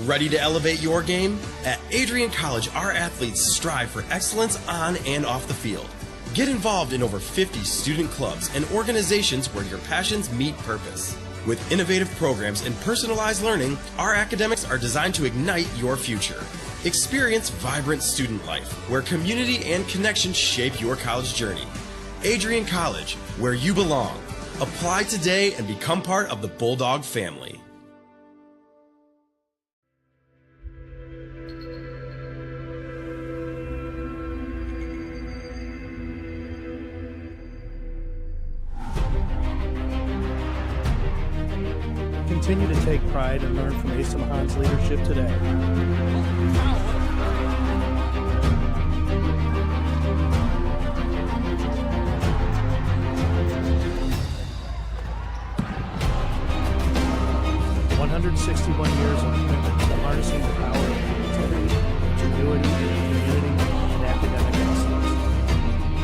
Ready to elevate your game? At Adrian College, our athletes strive for excellence on and off the field. Get involved in over 50 student clubs and organizations where your passions meet purpose. With innovative programs and personalized learning, our academics are designed to ignite your future. Experience vibrant student life, where community and connection shape your college journey. Adrian College, where you belong. Apply today and become part of the Bulldog family. Continue to take pride and learn from Asa Mahan's leadership today. Years of commitment to harnessing the power of creativity, ingenuity, community, and academic excellence.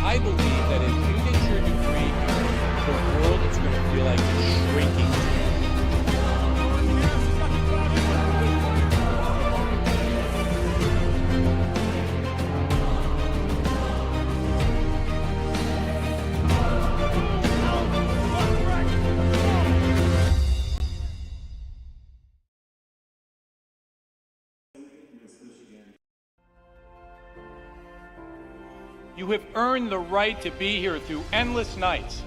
I believe that if you get your degree, the world is going to feel like it's shrinking. You have earned the right to be here through endless nights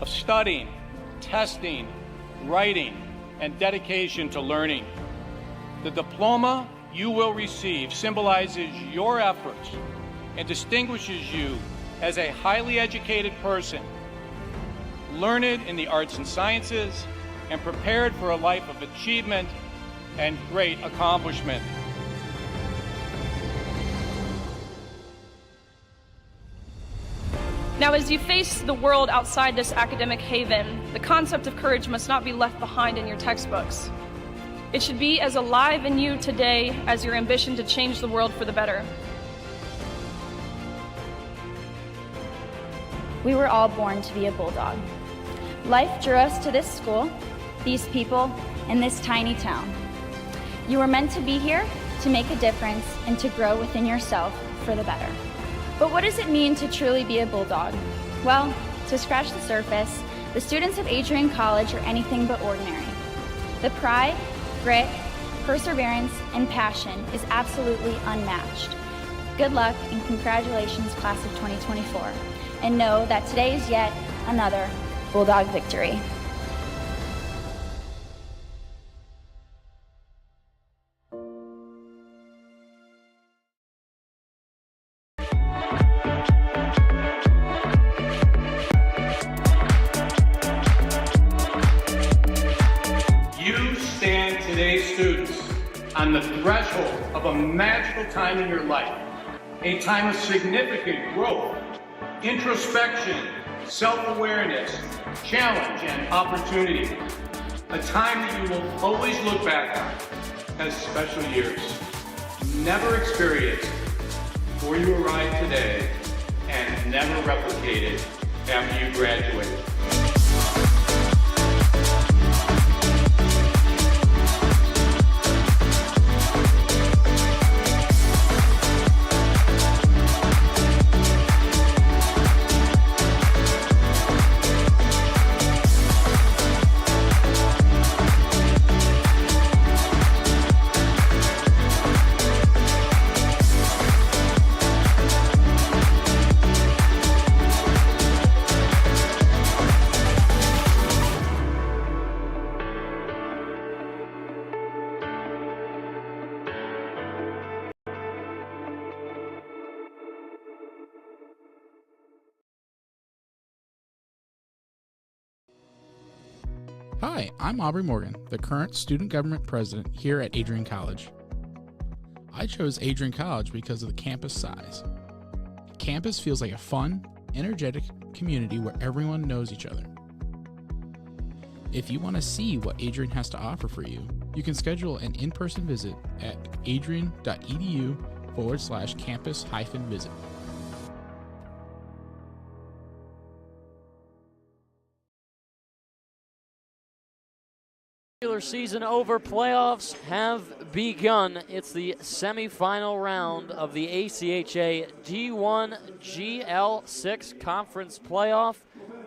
of studying, testing, writing, and dedication to learning. The diploma you will receive symbolizes your efforts and distinguishes you as a highly educated person, learned in the arts and sciences, and prepared for a life of achievement and great accomplishment. Now, as you face the world outside this academic haven, the concept of courage must not be left behind in your textbooks. It should be as alive in you today as your ambition to change the world for the better. We were all born to be a Bulldog. Life drew us to this school, these people, and this tiny town. You were meant to be here to make a difference and to grow within yourself for the better. But what does it mean to truly be a Bulldog? Well, to scratch the surface, the students of Adrian College are anything but ordinary. The pride, grit, perseverance, and passion is absolutely unmatched. Good luck and congratulations, class of 2024. And know that today is yet another Bulldog victory. On the threshold of a magical time in your life, a time of significant growth, introspection, self-awareness, challenge, and opportunity. A time that you will always look back on as special years, never experienced before you arrive today, and never replicated after you graduate. Hi, I'm Aubrey Morgan, the current student government president here at Adrian College. I chose Adrian College because of the campus size. Campus feels like a fun, energetic community where everyone knows each other. If you want to see what Adrian has to offer for you, you can schedule an in-person visit at adrian.edu/campus-visit. regular season over. Playoffs have begun. It's the semifinal round of the ACHA D1 GL6 Conference Playoff.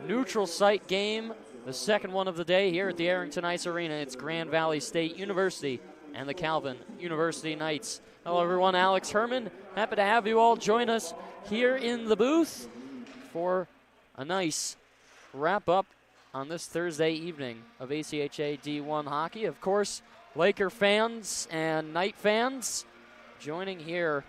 Neutral site game, the second one of the day here at the Arrington Ice Arena. It's Grand Valley State University and the Calvin University Knights. Hello everyone, Alex Herman. Happy to have you all join us here in the booth for a nice wrap-up on this Thursday evening of ACHA D1 hockey. Of course, Laker fans and Knight fans joining here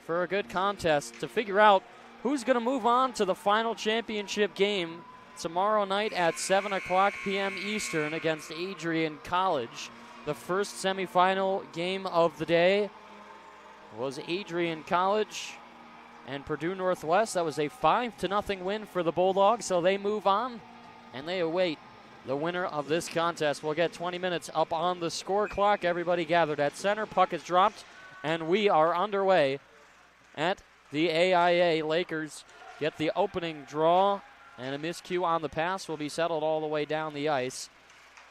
for a good contest to figure out who's going to move on to the final championship game tomorrow night at 7 o'clock p.m. Eastern against Adrian College. The first semifinal game of the day was Adrian College and Purdue Northwest. That was a 5-0 win for the Bulldogs, so they move on and they await the winner of this contest. We'll get 20 minutes up on the score clock. Everybody gathered at center. Puck is dropped, and we are underway at the AIA. Lakers get the opening draw, and a miscue on the pass will be settled all the way down the ice.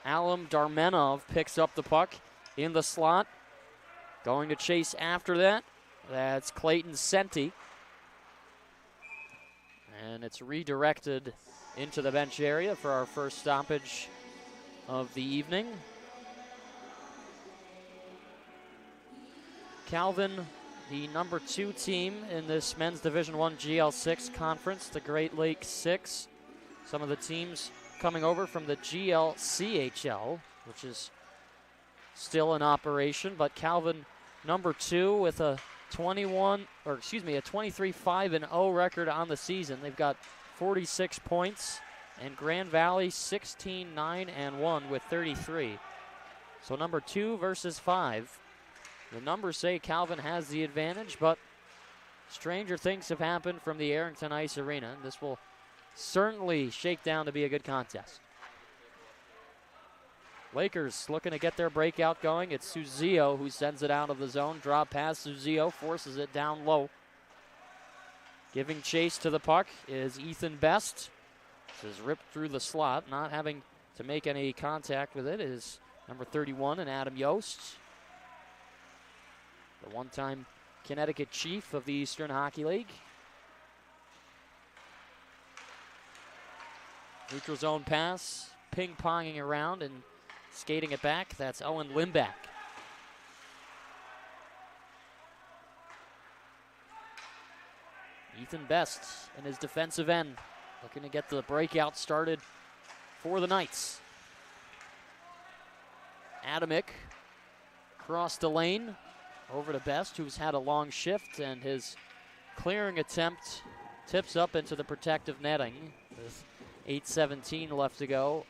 Alam Darmenov picks up the puck in the slot. Going to chase after that. That's Clayton Senti. And it's redirected into the bench area for our first stoppage of the evening. Calvin, the number 2 team in this men's Division I GL6 conference, the Great Lakes 6. Some of the teams coming over from the GLCHL, which is still in operation, but Calvin number 2 with a 23-5-0 record on the season. They've got 46 points, and Grand Valley 16-9-1 with 33. So number 2 versus 5. The numbers say Calvin has the advantage, but stranger things have happened from the Arrington Ice Arena. This will certainly shake down to be a good contest. Lakers looking to get their breakout going. It's Suzio who sends it out of the zone. Draw pass, Suzio forces it down low. Giving chase to the puck is Ethan Best. This is ripped through the slot. Not having to make any contact with it is number 31 and Adam Yost, the one-time Connecticut chief of the Eastern Hockey League. Neutral zone pass, ping-ponging around and skating it back. That's Owen Limback. Ethan Best in his defensive end, looking to get the breakout started for the Knights. Adamick across the lane, over to Best, who's had a long shift, and his clearing attempt tips up into the protective netting with 8:17 left to go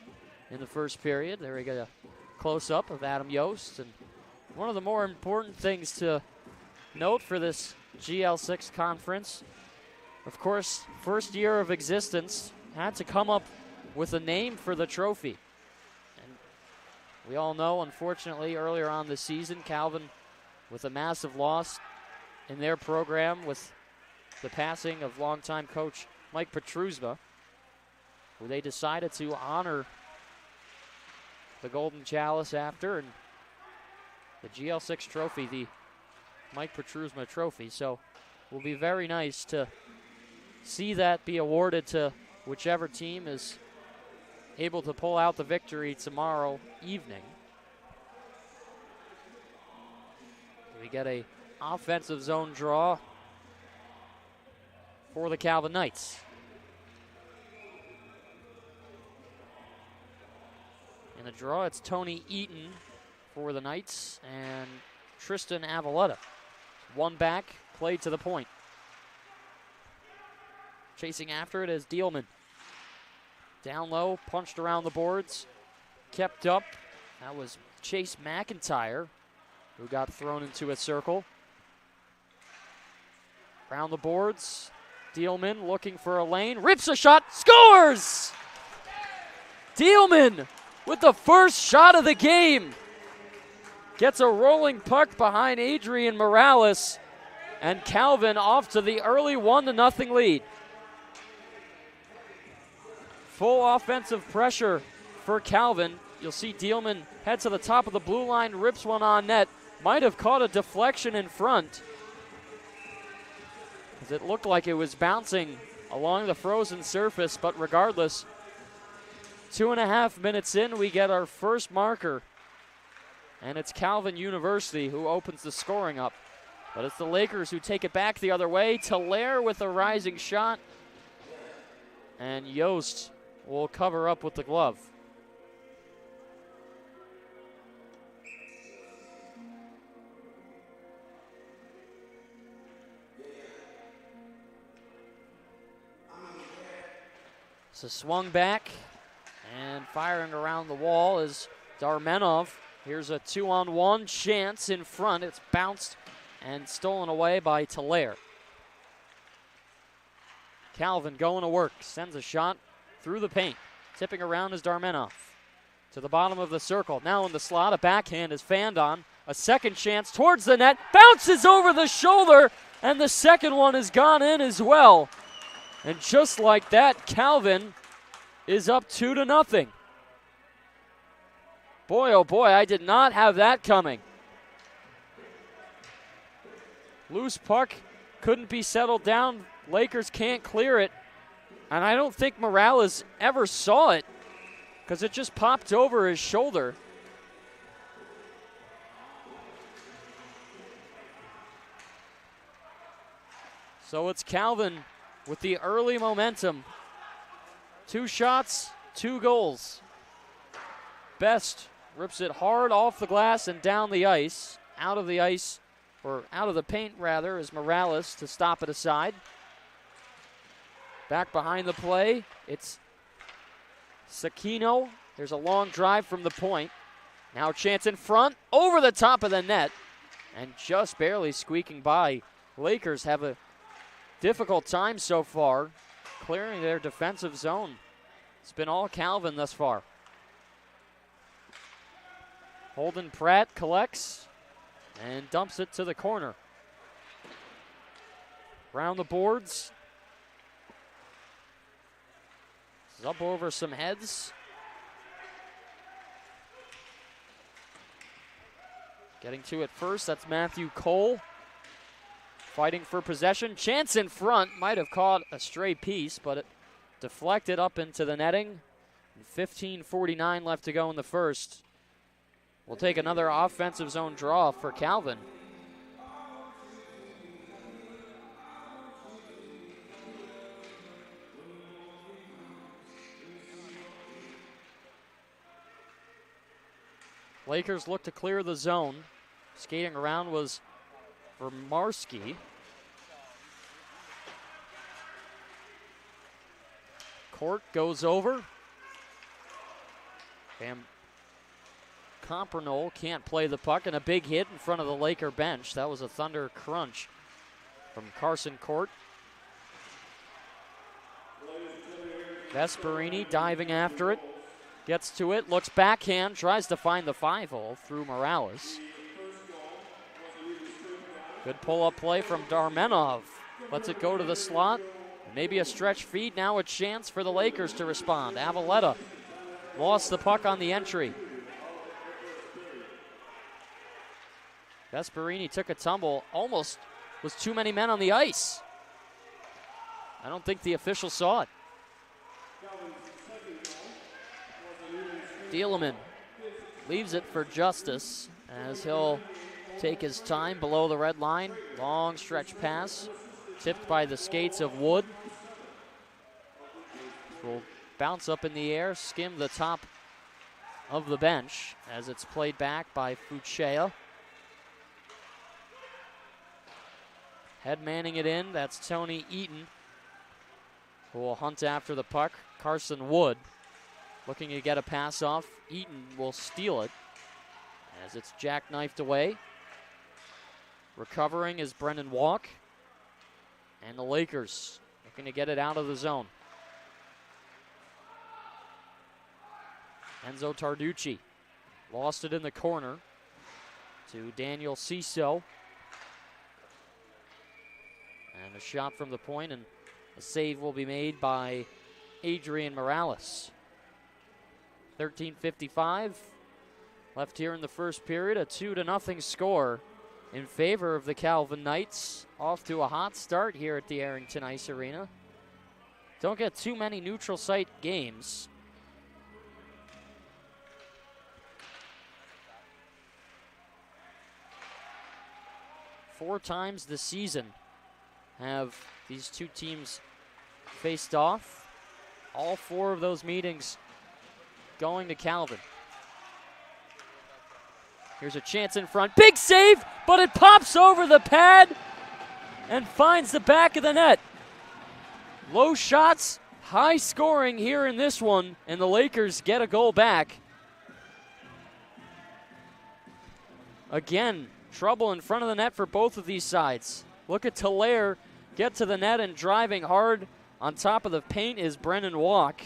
in the first period. There we get a close-up of Adam Yost. And one of the more important things to note for this GL6 conference, of course, first year of existence, had to come up with a name for the trophy. And we all know, unfortunately, earlier on this season, Calvin, with a massive loss in their program with the passing of longtime coach Mike Petruzma, who they decided to honor the Golden Chalice after, and the GL6 trophy, the Mike Petruzma trophy. So it will be very nice to see that be awarded to whichever team is able to pull out the victory tomorrow evening. We get a offensive zone draw for the Calvin Knights. In the draw, it's Tony Eaton for the Knights and Tristan Avaletta. One back, played to the point. Chasing after it is Dielman. Down low, punched around the boards, kept up. That was Chase McIntyre, who got thrown into a circle. Around the boards, Dielman looking for a lane, rips a shot, scores! Dielman with the first shot of the game. Gets a rolling puck behind Adrian Morales, and Calvin off to the early 1-0 lead. Full offensive pressure for Calvin you'll see Dealman head to the top of the blue line, rips one on net. Might have caught a deflection in front, as it looked like it was bouncing along the frozen surface, but regardless, 2.5 minutes in, we get our first marker, and it's Calvin University who opens the scoring up. But it's the Lakers who take it back the other way. Talaire with a rising shot, and Yost will cover up with the glove. So swung back and firing around the wall is Darmenov. Here's a 2-on-1 chance in front. It's bounced and stolen away by Talaire. Calvin going to work, sends a shot through the paint. Tipping around is Darmenov. To the bottom of the circle. Now in the slot, a backhand is fanned on. A second chance towards the net. Bounces over the shoulder, and the second one has gone in as well. And just like that, Calvin is up 2-0. Boy, oh boy, I did not have that coming. Loose puck, couldn't be settled down. Lakers can't clear it. And I don't think Morales ever saw it, because it just popped over his shoulder. So it's Calvin with the early momentum. 2 shots, 2 goals. Best rips it hard off the glass and down the ice. Out of the ice, or out of the paint rather, is Morales to stop it aside. Back behind the play, it's Sakino. There's a long drive from the point. Now chance in front, over the top of the net, and just barely squeaking by. Lakers have a difficult time so far clearing their defensive zone. It's been all Calvin thus far. Holden Pratt collects and dumps it to the corner. Round the boards. This is up over some heads. Getting to it first, that's Matthew Cole. Fighting for possession. Chance in front. Might have caught a stray piece, but it deflected up into the netting. 15:49 left to go in the first. We'll take another offensive zone draw for Calvin. Lakers look to clear the zone. Skating around was Vermarski. Court goes over. Compernol can't play the puck, and a big hit in front of the Laker bench. That was a Thunder crunch from Carson Court. Vesperini diving after it. Gets to it, looks backhand, tries to find the 5-hole through Morales. Good pull-up play from Darmenov. Lets it go to the slot. Maybe a stretch feed, now a chance for the Lakers to respond. Avaletta lost the puck on the entry. Vesperini took a tumble, almost was too many men on the ice. I don't think the official saw it. Dealman leaves it for Justice as he'll take his time below the red line. Long stretch pass, tipped by the skates of Wood. Will bounce up in the air, skim the top of the bench as it's played back by Fuchea. Head manning it in, that's Tony Eaton, who will hunt after the puck. Carson Wood looking to get a pass off. Eaton will steal it as it's jackknifed away. Recovering is Brendan Walk. And the Lakers looking to get it out of the zone. Enzo Tarducci lost it in the corner to Daniel Ciso. And a shot from the point, and a save will be made by Adrian Morales. 13:55 left here in the first period. A 2-0 score in favor of the Calvin Knights. Off to a hot start here at the Arrington Ice Arena. Don't get too many neutral site games. Four times this season have these two teams faced off. All four of those meetings going to Calvin. Here's a chance in front. Big save, but it pops over the pad and finds the back of the net. Low shots, high scoring here in this one, and the Lakers get a goal back. Again, trouble in front of the net for both of these sides. Look at Talaire get to the net, and driving hard on top of the paint is Brennan Walk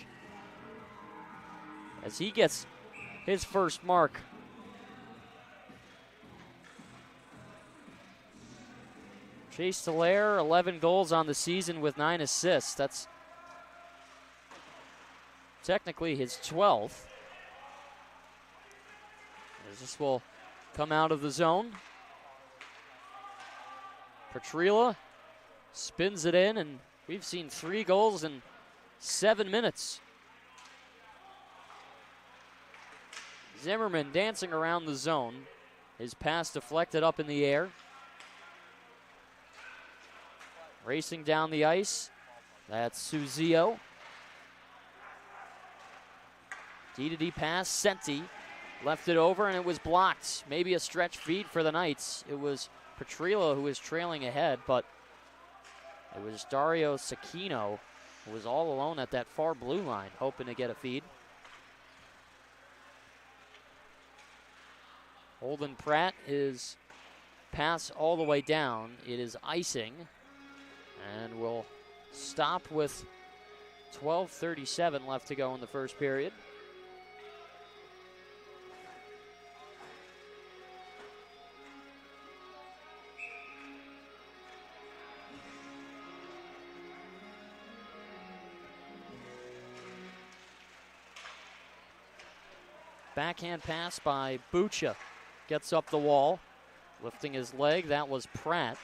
as he gets his first mark. Chase Talaire, 11 goals on the season with 9 assists. That's technically his 12th. As this will come out of the zone. Petrila spins it in, and we've seen 3 goals in 7 minutes. Zimmerman dancing around the zone. His pass deflected up in the air. Racing down the ice, that's Suzio. D-to-D pass, Senti left it over, and it was blocked. Maybe a stretch feed for the Knights. It was Petrila who was trailing ahead, but it was Dario Sakino who was all alone at that far blue line, hoping to get a feed. Holden Pratt is pass all the way down. It is icing, and we'll stop with 12:37 left to go in the first period. Backhand pass by Bucha. Gets up the wall, lifting his leg. That was Pratt.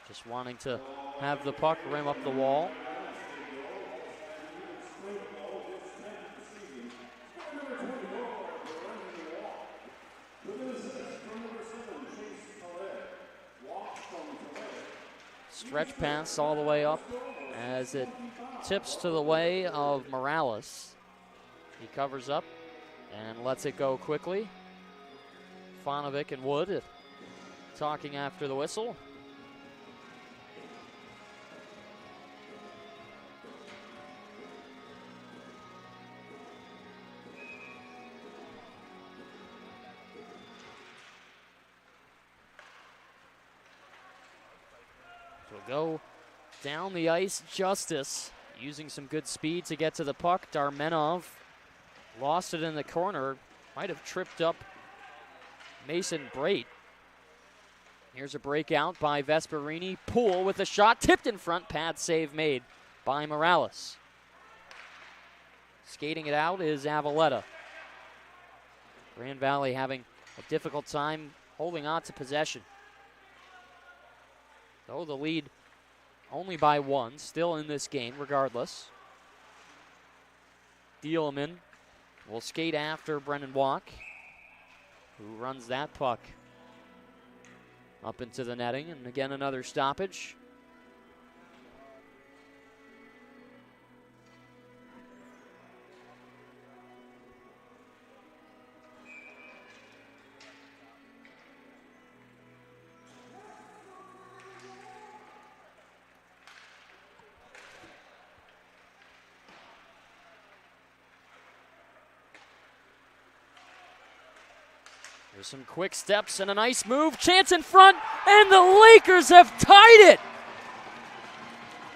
Just wanting to have the puck rim up the wall. Stretch pass all the way up as it tips to the way of Morales. He covers up and lets it go quickly. Fonovic and Wood talking after the whistle. So go down the ice, Justice using some good speed to get to the puck. Darmenov lost it in the corner, might have tripped up Mason Brait. Here's a breakout by Vesperini. Poole with a shot, tipped in front, pad save made by Morales. Skating it out is Avaletta. Grand Valley having a difficult time holding on to possession. Though the lead only by 1, still in this game regardless. Thielemann will skate after Brennan Walk, who runs that puck up into the netting, and again another stoppage. There's some quick steps and a nice move. Chance in front, and the Lakers have tied it.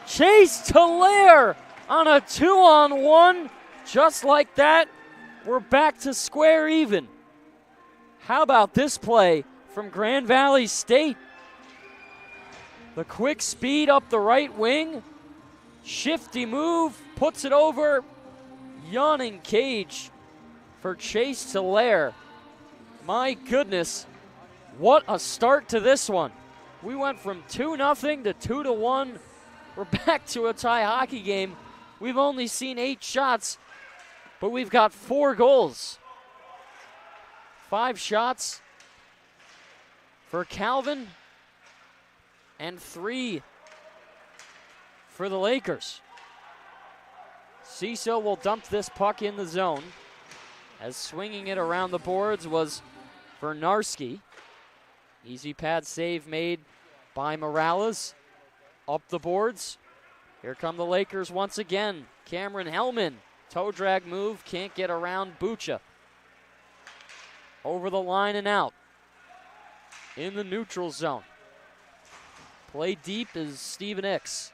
Chase Talaire on a 2-on-1. Just like that, we're back to square even. How about this play from Grand Valley State? The quick speed up the right wing. Shifty move, puts it over. Yawning Cage for Chase Hilaire. My goodness, what a start to this one. We went from 2-0 to 2-1. We're back to a tie hockey game. We've only seen 8 shots, but we've got 4 goals. 5 shots for Calvin and 3 for the Lakers. Cecil will dump this puck in the zone, as swinging it around the boards was Vernarski. Easy pad save made by Morales. Up the boards. Here come the Lakers once again. Cameron Hellman, toe drag move, can't get around Bucha. Over the line and out. In the neutral zone. Play deep is Steven Ix.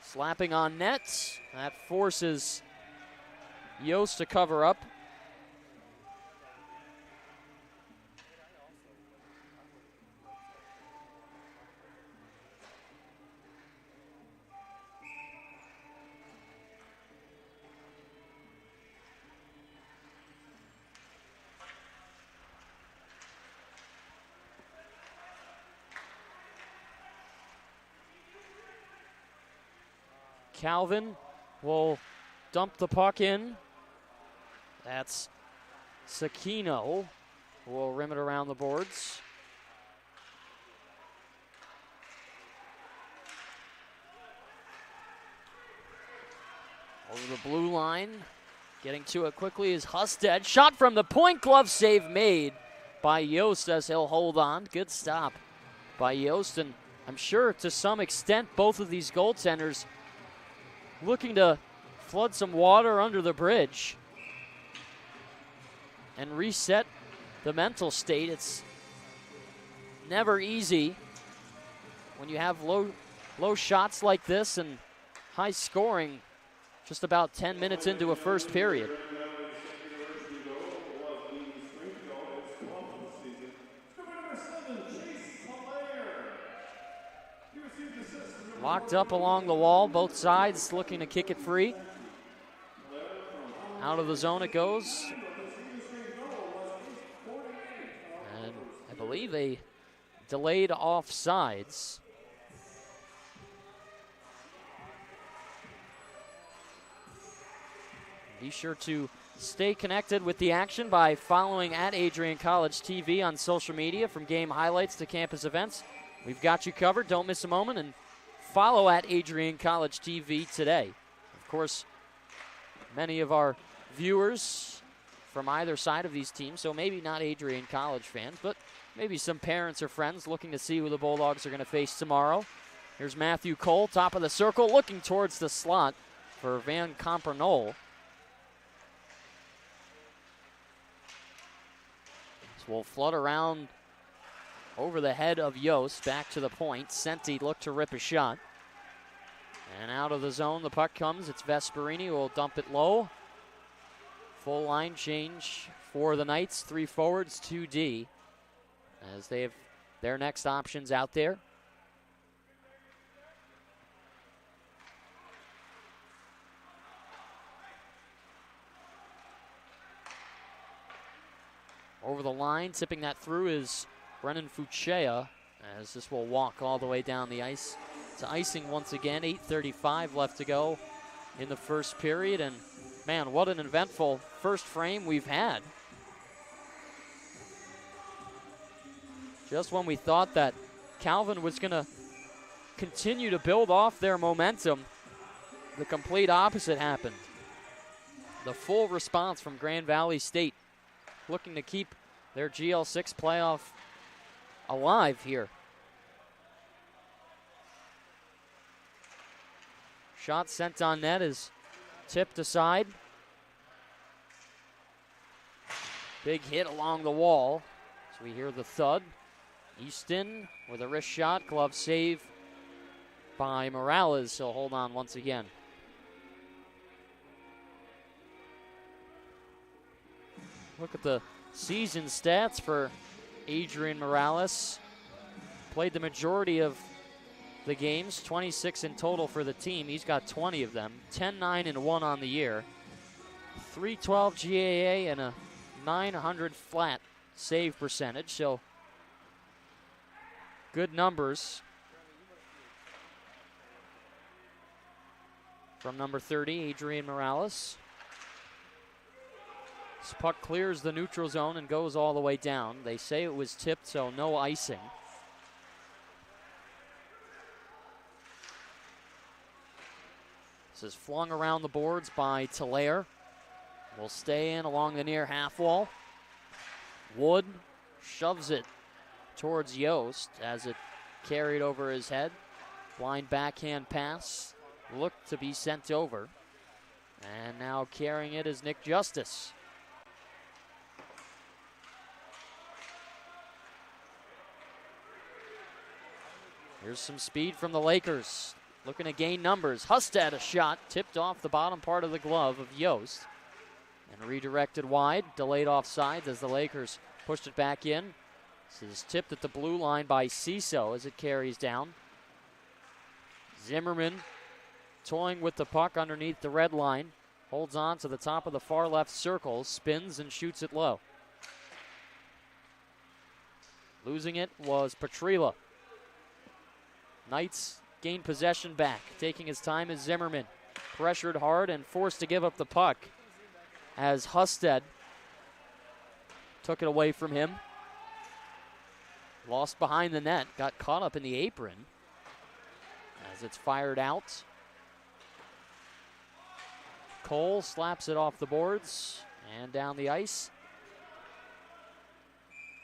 Slapping on net. That forces Yost to cover up. Calvin will dump the puck in. That's Sakino who will rim it around the boards. Over the blue line. Getting to it quickly is Husted. Shot from the point, glove save made by Yost as he'll hold on. Good stop by Yost, and I'm sure to some extent both of these goaltenders looking to flood some water under the bridge and reset the mental state. It's never easy when you have low shots like this and high scoring just about 10 minutes into a first period. Locked up along the wall, both sides looking to kick it free. Out of the zone it goes. And I believe a delayed offsides. Be sure to stay connected with the action by following at Adrian College TV on social media, from game highlights to campus events. We've got you covered. Don't miss a moment, and follow at Adrian College TV today. Of course, many of our viewers from either side of these teams, so maybe not Adrian College fans, but maybe some parents or friends looking to see who the Bulldogs are going to face tomorrow. Here's Matthew Cole, top of the circle, looking towards the slot for Van Compernol. So we'll flood around over the head of Yost, back to the point. Senti looked to rip a shot. And out of the zone, the puck comes. It's Vesperini who will dump it low. Full line change for the Knights. 3 forwards, 2 D, as they have their next options out there. Over the line, tipping that through is Brennan Fuchea, as this will walk all the way down the ice to icing once again. 8:35 left to go in the first period, and man, what an eventful first frame we've had. Just when we thought that Calvin was going to continue to build off their momentum, the complete opposite happened. The full response from Grand Valley State, looking to keep their GL6 playoff alive here. Shot sent on net is tipped aside. Big hit along the wall, so we hear the thud. Easton with a wrist shot, glove save by Morales. He'll hold on once again. Look at the season stats for Adrian Morales. Played the majority of the games, 26 in total for the team. He's got 20 of them, 10-9-1 on the year. .312 GAA and a 900 flat save percentage, so good numbers from number 30, Adrian Morales. This puck clears the neutral zone and goes all the way down. They say it was tipped, so no icing. This is flung around the boards by Talaire. Will stay in along the near half wall. Wood shoves it towards Yost as it carried over his head. Blind backhand pass looked to be sent over. And now carrying it is Nick Justice. Here's some speed from the Lakers. Looking to gain numbers. Husted a shot tipped off the bottom part of the glove of Yost. And redirected wide. Delayed offsides as the Lakers pushed it back in. This is tipped at the blue line by Ciso as it carries down. Zimmerman toying with the puck underneath the red line. Holds on to the top of the far left circle. Spins and shoots it low. Losing it was Petrila. Knights gain possession back. Taking his time is Zimmerman. Pressured hard and forced to give up the puck as Husted took it away from him. Lost behind the net. Got caught up in the apron as it's fired out. Cole slaps it off the boards and down the ice.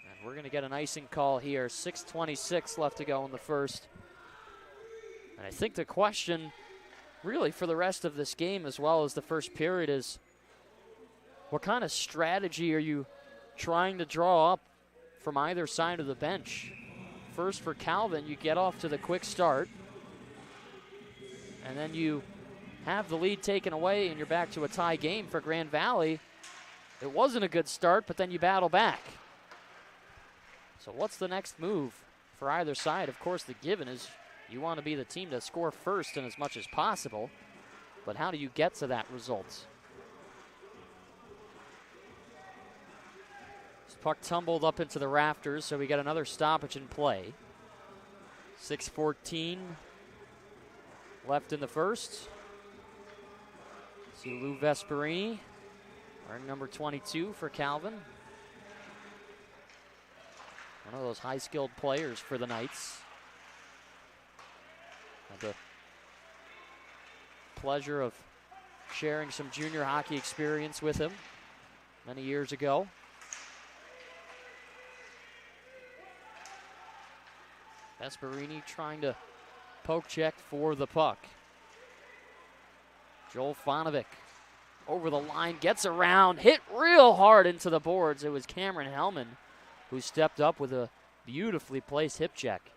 And we're going to get an icing call here. 6:26 left to go in the first. And I think the question really for the rest of this game as well as the first period is, what kind of strategy are you trying to draw up from either side of the bench? First for Calvin, you get off to the quick start, and then you have the lead taken away and you're back to a tie game. For Grand Valley, it wasn't a good start, but then you battle back. So what's the next move for either side? Of course, the given is you want to be the team to score first and as much as possible, but how do you get to that result? This puck tumbled up into the rafters, so we got another stoppage in play. 6:14 left in the first. See Lou Vesperini, wearing number 22 for Calvin. One of those high-skilled players for the Knights. Had the pleasure of sharing some junior hockey experience with him many years ago. Vesperini trying to poke check for the puck. Joel Fonovic over the line, gets around, hit real hard into the boards. It was Cameron Hellman who stepped up with a beautifully placed hip check.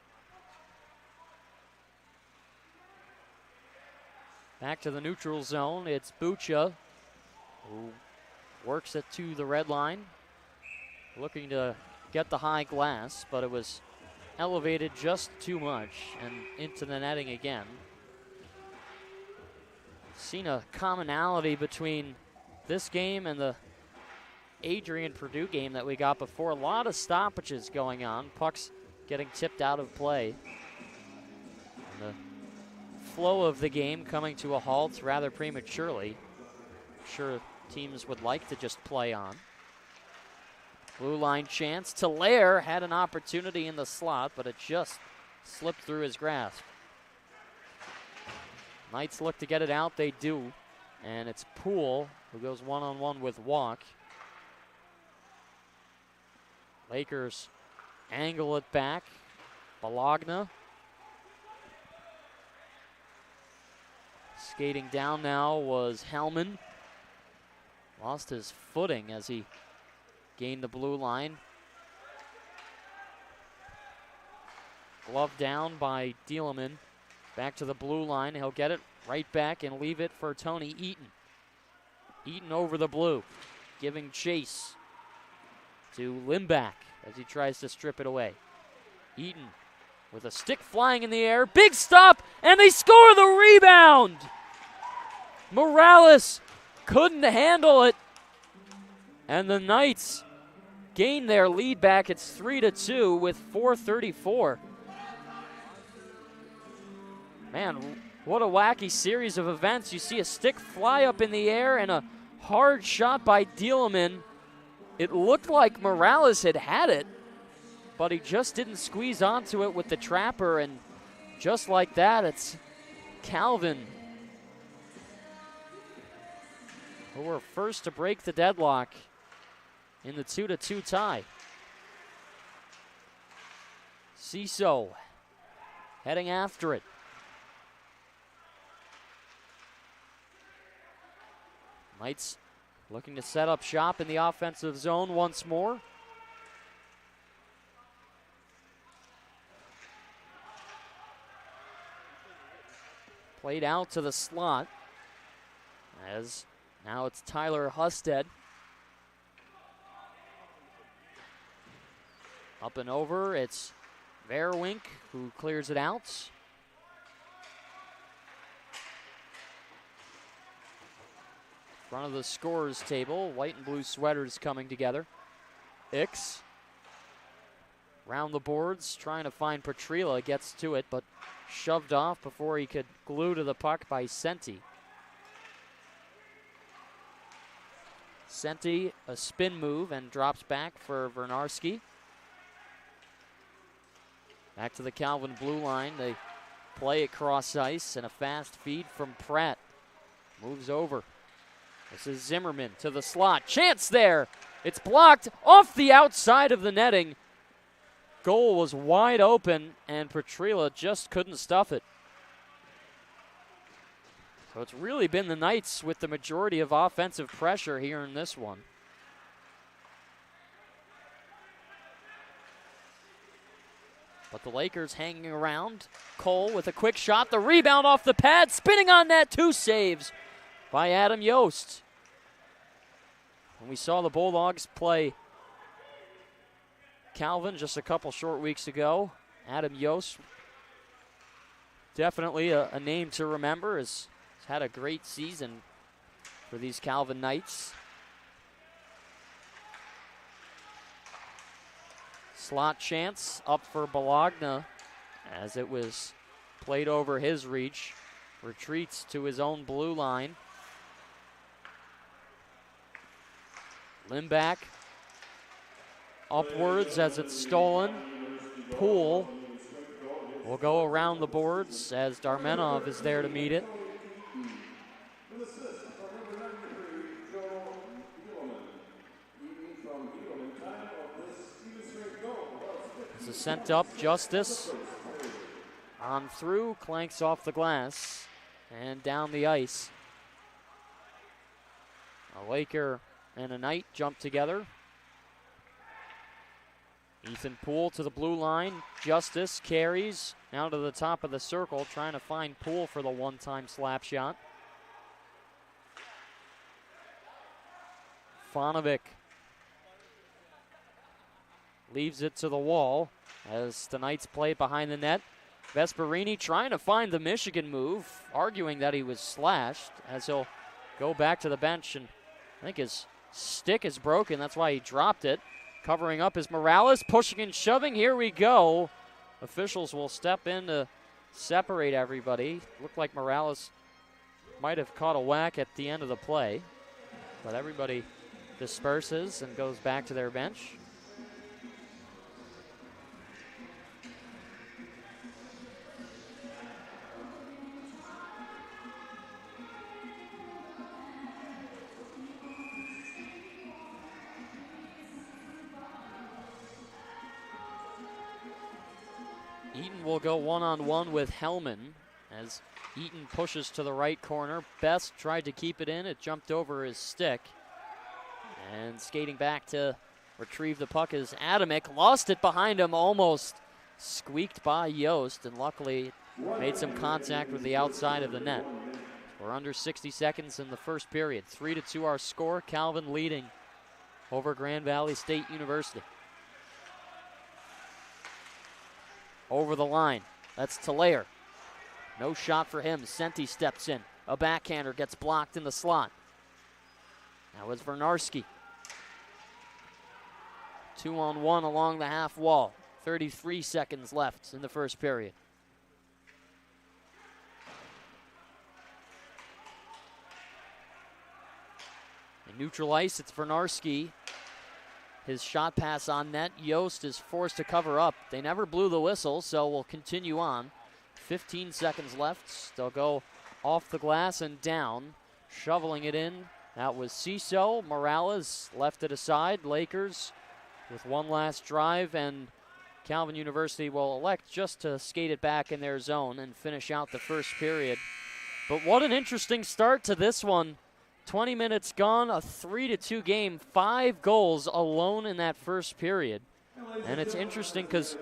Back to the neutral zone, it's Bucha who works it to the red line, looking to get the high glass, but it was elevated just too much and into the netting again. Seen a commonality between this game and the Adrian Purdue game that we got before. A lot of stoppages going on, pucks getting tipped out of play. And the flow of the game coming to a halt rather prematurely. I'm sure teams would like to just play on. Blue line chance. Talaire had an opportunity in the slot, but it just slipped through his grasp. Knights look to get it out. They do. And it's Poole who goes one-on-one with Walk. Lakers angle it back. Bologna. Skating down now was Hellman. Lost his footing as he gained the blue line. Glove down by Dieleman. Back to the blue line. He'll get it right back and leave it for Tony Eaton. Eaton over the blue, giving chase to Limback as he tries to strip it away. Eaton with a stick flying in the air. Big stop, and they score the rebound. Morales couldn't handle it. And the Knights gain their lead back. It's 3-2 with 4:34. Man, what a wacky series of events. You see a stick fly up in the air and a hard shot by Dieleman. It looked like Morales had it, but he just didn't squeeze onto it with the trapper, and just like that, it's Calvin who were first to break the deadlock in the 2-2 tie. Ciso heading after it. Knights looking to set up shop in the offensive zone once more. Played out to the slot, as now it's Tyler Husted. Up and over, it's Verwink who clears it out. Front of the scorers table, white and blue sweaters coming together. Ix round the boards, trying to find Petrila, gets to it, but shoved off before he could glue to the puck by Senti. Senti, a spin move and drops back for Vernarski. Back to the Calvin blue line. They play it cross ice, and a fast feed from Pratt. Moves over. This is Zimmerman to the slot. Chance there. It's blocked off the outside of the netting. Goal was wide open, and Petrila just couldn't stuff it. So it's really been the Knights with the majority of offensive pressure here in this one. But the Lakers hanging around. Cole with a quick shot. The rebound off the pad. Spinning on net. 2 saves by Adam Yost. And we saw the Bulldogs play Calvin just a couple short weeks ago. Adam Yost, definitely a name to remember, has had a great season for these Calvin Knights. Slot chance up for Bologna as it was played over his reach. Retreats to his own blue line. Limback upwards as it's stolen. Poole will go around the boards as Darmenov is there to meet it. This is sent up. Justice on through, clanks off the glass and down the ice. A Laker and a Knight jump together. Ethan Poole to the blue line. Justice carries now to the top of the circle, trying to find Poole for the one-time slap shot. Fonovic leaves it to the wall as the Knights play behind the net. Vesperini trying to find the Michigan move, arguing that he was slashed, as he'll go back to the bench, and I think his stick is broken. That's why he dropped it. Covering up is Morales, pushing and shoving. Here we go. Officials will step in to separate everybody. Looked like Morales might have caught a whack at the end of the play, but everybody disperses and goes back to their bench. Eaton will go one-on-one with Hellman as Eaton pushes to the right corner. Best tried to keep it in. It jumped over his stick. And skating back to retrieve the puck is Adamick. Lost it behind him, almost squeaked by Yost, and luckily made some contact with the outside of the net. We're under 60 seconds in the first period. 3-2 our score. Calvin leading over Grand Valley State University. Over the line. That's Talayer. No shot for him. Senti steps in. A backhander gets blocked in the slot. Now it's Vernarski. 2-on-1 along the half wall. 33 seconds left in the first period. In neutral ice, it's Vernarski. His shot pass on net. Yost is forced to cover up. They never blew the whistle, so we'll continue on. 15 seconds left. They'll go off the glass and down. Shoveling it in. That was Ciso. Morales left it aside. Lakers with one last drive, and Calvin University will elect just to skate it back in their zone and finish out the first period. But what an interesting start to this one. 20 minutes gone, a 3-2 game, 5 goals alone in that first period. And it's interesting because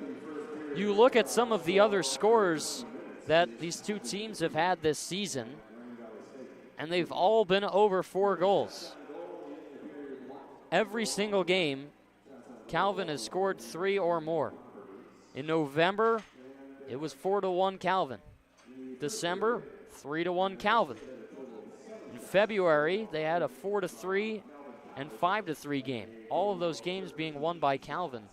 you look at some of the other scores that these two teams have had this season, and they've all been over 4 goals. Every single game, Calvin has scored 3 or more. In November, it was 4-1 Calvin. December, 3-1 Calvin. In February, they had a 4-3 and 5-3 game. All of those games being won by Calvin.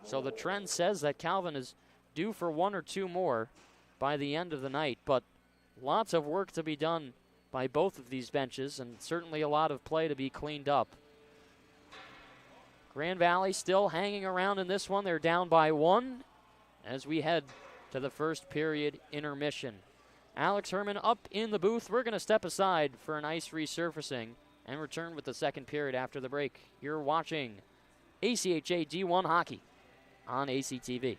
So the trend says that Calvin is due for 1 or 2 more by the end of the night. But lots of work to be done by both of these benches, and certainly a lot of play to be cleaned up. Grand Valley still hanging around in this one. They're down by 1 as we head to the first period intermission. Alex Herman up in the booth. We're going to step aside for an ice resurfacing and return with the second period after the break. You're watching ACHA D1 Hockey on ACTV.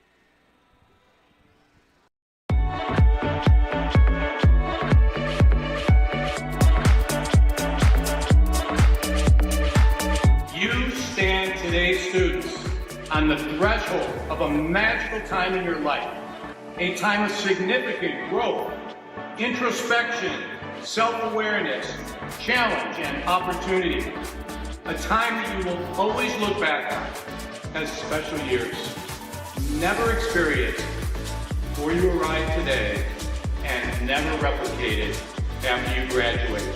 You stand today, students, on the threshold of a magical time in your life, a time of significant growth, introspection, self-awareness, challenge, and opportunity. A time that you will always look back on as special years. Never experienced before you arrive today, and never replicated after you graduate.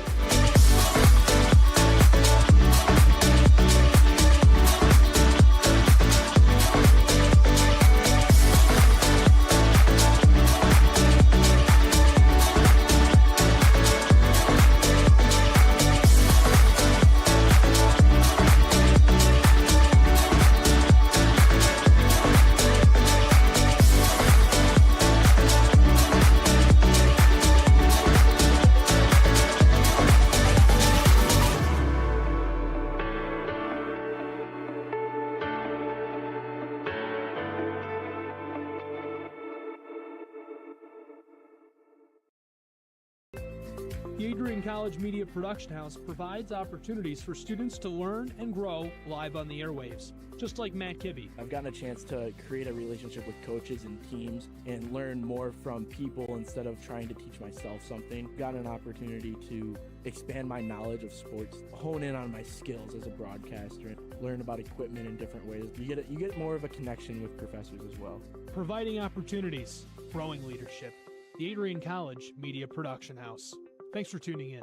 The Adrian College Media Production House provides opportunities for students to learn and grow live on the airwaves, just like Matt Kibbe. I've gotten a chance to create a relationship with coaches and teams and learn more from people instead of trying to teach myself something. Got an opportunity to expand my knowledge of sports, hone in on my skills as a broadcaster, and learn about equipment in different ways. You get more of a connection with professors as well. Providing opportunities, growing leadership. The Adrian College Media Production House. Thanks for tuning in.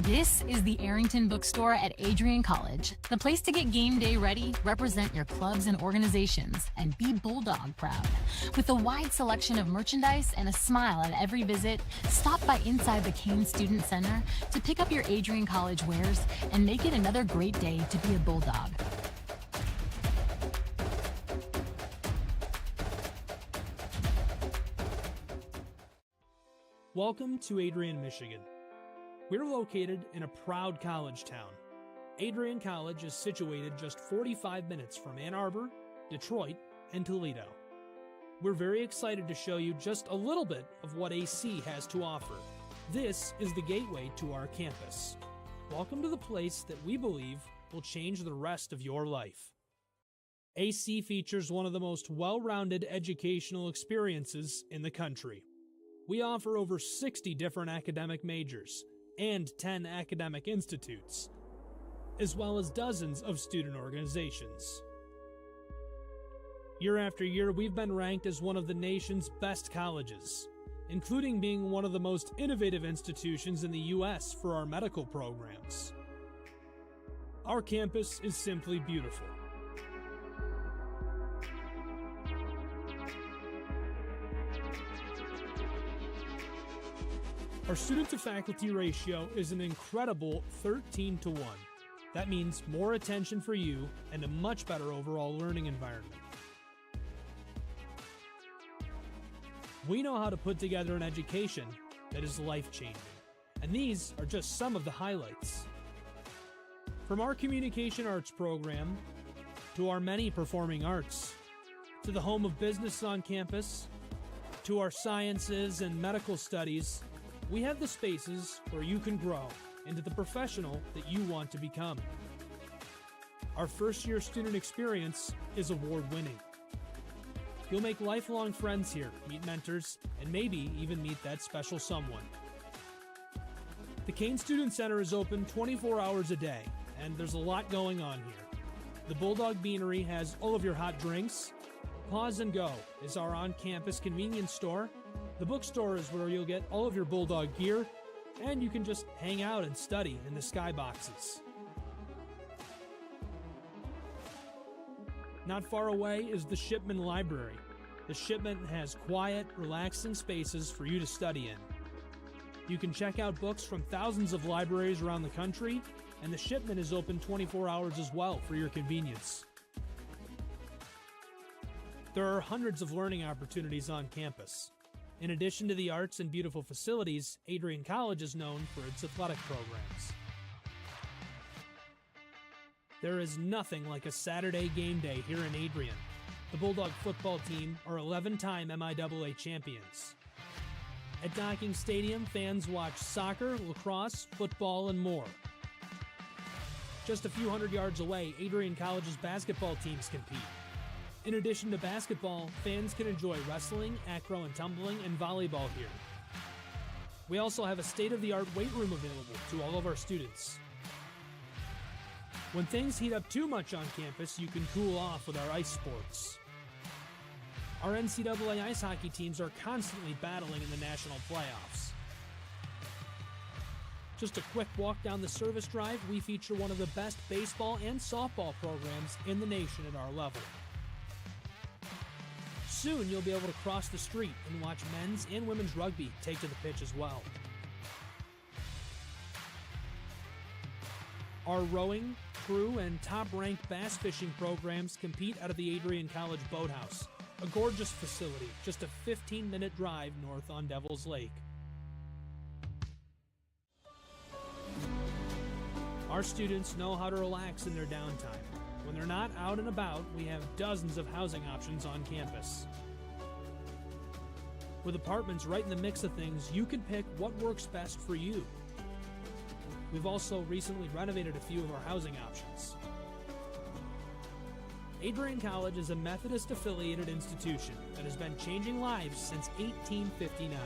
This is the Arrington Bookstore at Adrian College, the place to get game day ready, represent your clubs and organizations, and be Bulldog proud. With a wide selection of merchandise and a smile at every visit, stop by inside the Kane Student Center to pick up your Adrian College wares and make it another great day to be a Bulldog. Welcome to Adrian, Michigan. We're located in a proud college town. Adrian College is situated just 45 minutes from Ann Arbor, Detroit, and Toledo. We're very excited to show you just a little bit of what AC has to offer. This is the gateway to our campus. Welcome to the place that we believe will change the rest of your life. AC features one of the most well-rounded educational experiences in the country. We offer over 60 different academic majors and 10 academic institutes, as well as dozens of student organizations. Year after year, we've been ranked as one of the nation's best colleges, including being one of the most innovative institutions in the U.S. for our medical programs. Our campus is simply beautiful. Our student-to-faculty ratio is an incredible 13-to-1. That means more attention for you and a much better overall learning environment. We know how to put together an education that is life-changing, and these are just some of the highlights. From our communication arts program, to our many performing arts, to the home of business on campus, to our sciences and medical studies, we have the spaces where you can grow into the professional that you want to become. Our first-year student experience is award-winning. You'll make lifelong friends here, meet mentors, and maybe even meet that special someone. The Kane Student Center is open 24 hours a day, and there's a lot going on here. The Bulldog Beanery has all of your hot drinks. Pause and Go is our on-campus convenience store. The bookstore is where you'll get all of your Bulldog gear, and you can just hang out and study in the skyboxes. Not far away is the Shipman Library. The Shipman has quiet, relaxing spaces for you to study in. You can check out books from thousands of libraries around the country, and the Shipman is open 24 hours as well for your convenience. There are hundreds of learning opportunities on campus. In addition to the arts and beautiful facilities, Adrian College is known for its athletic programs. There is nothing like a Saturday game day here in Adrian. The Bulldog football team are 11-time MIAA champions. At Docking Stadium, fans watch soccer, lacrosse, football, and more. Just a few hundred yards away, Adrian College's basketball teams compete. In addition to basketball, fans can enjoy wrestling, acro and tumbling, and volleyball here. We also have a state-of-the-art weight room available to all of our students. When things heat up too much on campus, you can cool off with our ice sports. Our NCAA ice hockey teams are constantly battling in the national playoffs. Just a quick walk down the service drive, we feature one of the best baseball and softball programs in the nation at our level. Soon you'll be able to cross the street and watch men's and women's rugby take to the pitch as well. Our rowing, crew, and top-ranked bass fishing programs compete out of the Adrian College Boathouse, a gorgeous facility just a 15-minute drive north on Devil's Lake. Our students know how to relax in their downtime. When they're not out and about, we have dozens of housing options on campus. With apartments right in the mix of things, you can pick what works best for you. We've also recently renovated a few of our housing options. Adrian College is a Methodist-affiliated institution that has been changing lives since 1859.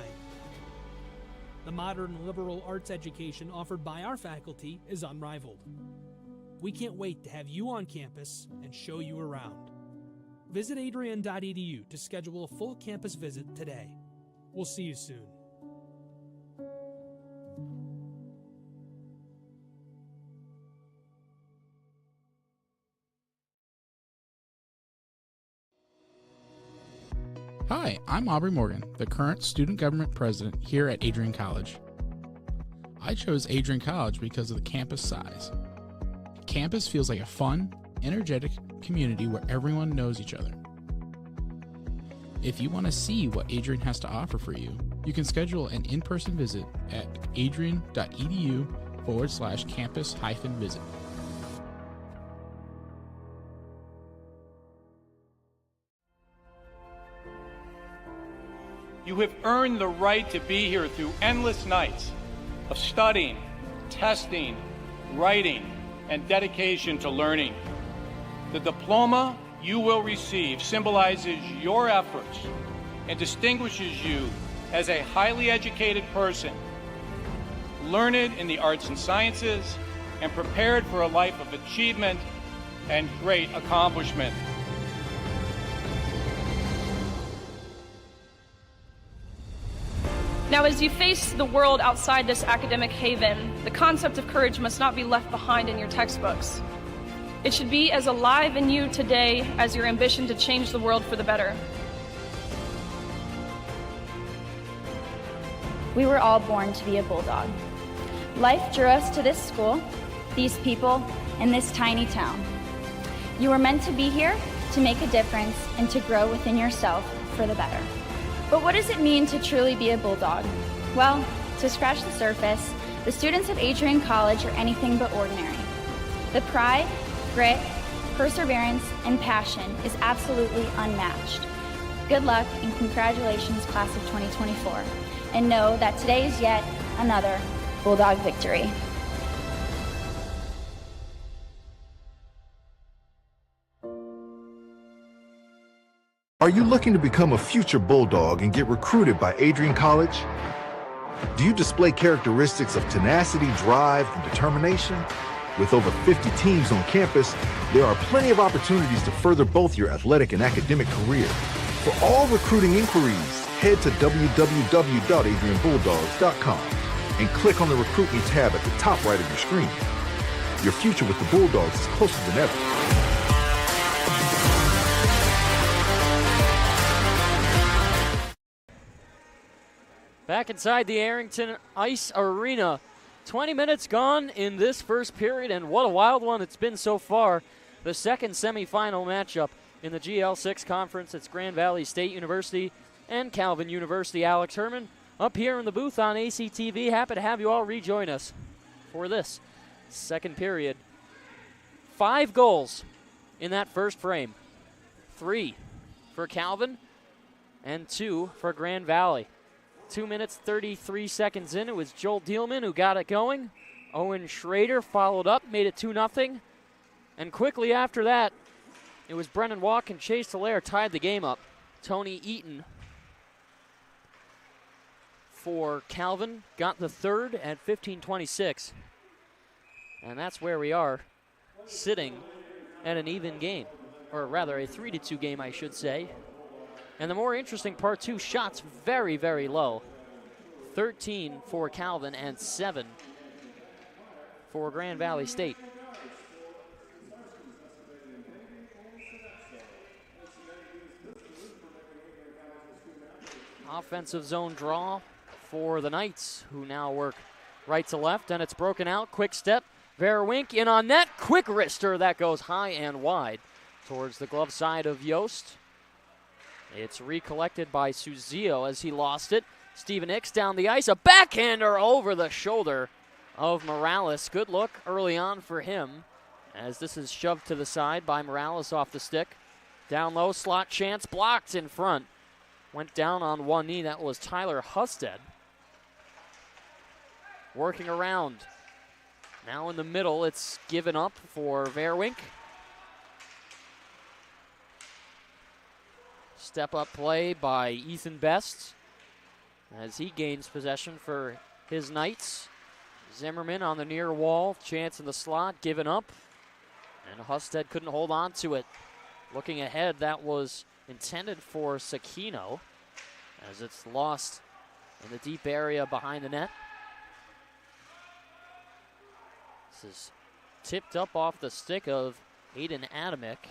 The modern liberal arts education offered by our faculty is unrivaled. We can't wait to have you on campus and show you around. Visit adrian.edu to schedule a full campus visit today. We'll see you soon. Hi, I'm Aubrey Morgan, the current student government president here at Adrian College. I chose Adrian College because of the campus size. Campus feels like a fun, energetic community where everyone knows each other. If you want to see what Adrian has to offer for you, you can schedule an in-person visit at adrian.edu/campus-visit. You have earned the right to be here through endless nights of studying, testing, writing, and dedication to learning. The diploma you will receive symbolizes your efforts and distinguishes you as a highly educated person, learned in the arts and sciences, and prepared for a life of achievement and great accomplishment. Now, as you face the world outside this academic haven, the concept of courage must not be left behind in your textbooks. It should be as alive in you today as your ambition to change the world for the better. We were all born to be a Bulldog. Life drew us to this school, these people, and this tiny town. You were meant to be here to make a difference and to grow within yourself for the better. But what does it mean to truly be a Bulldog? Well, to scratch the surface, the students of Adrian College are anything but ordinary. The pride, grit, perseverance, and passion is absolutely unmatched. Good luck and congratulations, class of 2024. And know that today is yet another Bulldog victory. Are you looking to become a future Bulldog and get recruited by Adrian College? Do you display characteristics of tenacity, drive, and determination? With over 50 teams on campus, there are plenty of opportunities to further both your athletic and academic career. For all recruiting inquiries, head to www.adrianbulldogs.com and click on the Recruit Me tab at the top right of your screen. Your future with the Bulldogs is closer than ever. Back inside the Arrington Ice Arena. 20 minutes gone in this first period, and what a wild one it's been so far. The second semifinal matchup in the GL6 conference. It's Grand Valley State University and Calvin University. Alex Herman up here in the booth on ACTV. Happy to have you all rejoin us for this second period. 5 goals in that first frame. 3 for Calvin and 2 for Grand Valley. 2 minutes, 33 seconds in, it was Joel Dielman who got it going. Owen Schrader followed up, made it 2-0. And quickly after that, it was Brennan Walk and Chase Hilaire tied the game up. Tony Eaton for Calvin got the third at 15:26. And that's where we are, sitting at an even game. Or rather, a 3-2 game, I should say. And the more interesting part, 2 shots very, very low. 13 for Calvin and 7 for Grand Valley State. Offensive zone draw for the Knights, who now work right to left, and it's broken out. Quick step. Verwink in on net. Quick wrister that goes high and wide towards the glove side of Yost. It's recollected by Suzio as he lost it. Stephen Hicks down the ice. A backhander over the shoulder of Morales. Good look early on for him as this is shoved to the side by Morales off the stick. Down low, slot chance, blocked in front. Went down on one knee. That was Tyler Husted. Working around. Now in the middle, it's given up for Verwink. Step-up play by Ethan Best as he gains possession for his Knights. Zimmerman on the near wall, chance in the slot, given up. And Husted couldn't hold on to it. Looking ahead, that was intended for Sakino as it's lost in the deep area behind the net. This is tipped up off the stick of Aiden Adamick.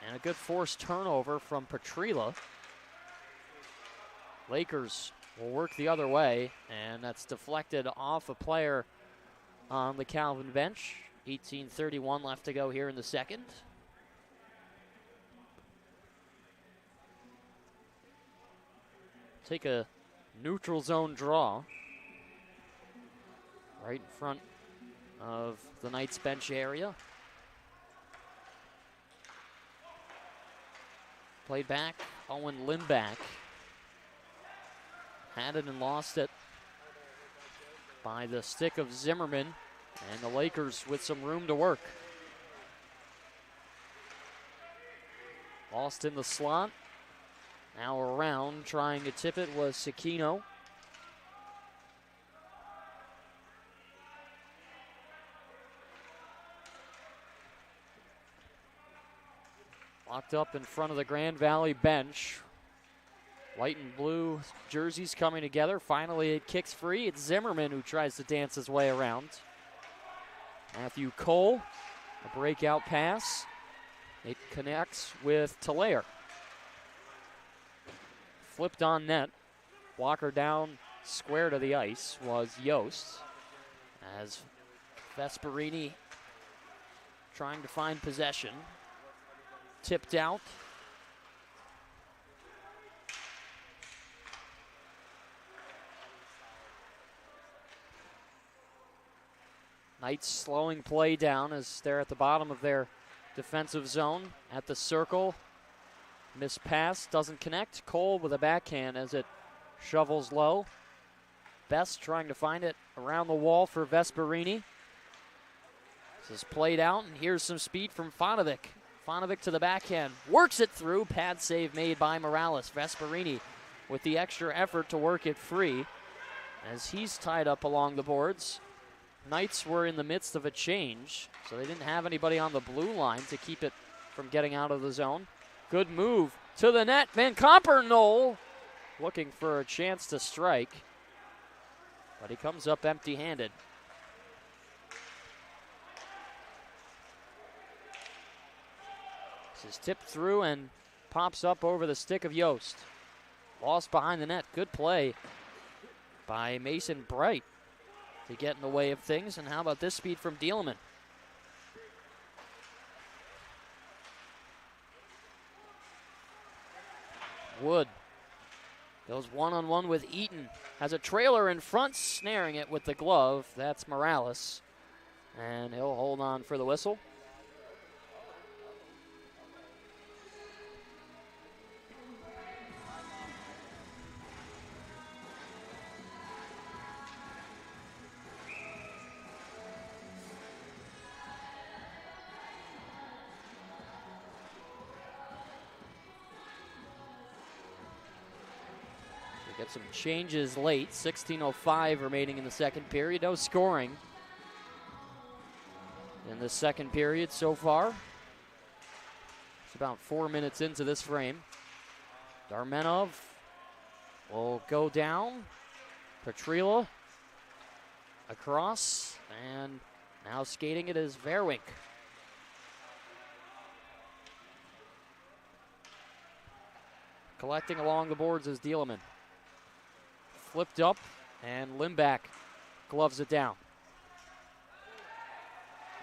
And a good forced turnover from Petrila. Lakers will work the other way, and that's deflected off a player on the Calvin bench. 18:31 left to go here in the second. Take a neutral zone draw right in front of the Knights bench area. Played back, Owen Lindback. Had it and lost it by the stick of Zimmerman, and the Lakers with some room to work. Lost in the slot. Now around, trying to tip it was Sakino. Locked up in front of the Grand Valley bench. White and blue jerseys coming together. Finally, it kicks free. It's Zimmerman who tries to dance his way around. Matthew Cole, a breakout pass. It connects with Talaire. Flipped on net. Blocker down, square to the ice was Yost. As Vesperini trying to find possession. Tipped out. Knights slowing play down as they're at the bottom of their defensive zone at the circle. Missed pass, doesn't connect. Cole with a backhand as it shovels low. Best trying to find it around the wall for Vesperini. This is played out, and here's some speed from Fonovic. Fonovic to the backhand, works it through. Pad save made by Morales. Vesperini with the extra effort to work it free as he's tied up along the boards. Knights were in the midst of a change, so they didn't have anybody on the blue line to keep it from getting out of the zone. Good move to the net. Van Kamper-Knoll looking for a chance to strike, but he comes up empty-handed. This is tipped through and pops up over the stick of Yost. Lost behind the net. Good play by Mason Bright to get in the way of things. And how about this speed from Dieleman? Wood goes one-on-one with Eaton. Has a trailer in front, snaring it with the glove. That's Morales. And he'll hold on for the whistle. Get some changes late. 16:05 remaining in the second period. No scoring in the second period so far. It's about 4 minutes into this frame. Darmenov will go down. Petrila across, and now skating it is Verwink. Collecting along the boards is Dieleman. Flipped up, and Limback gloves it down.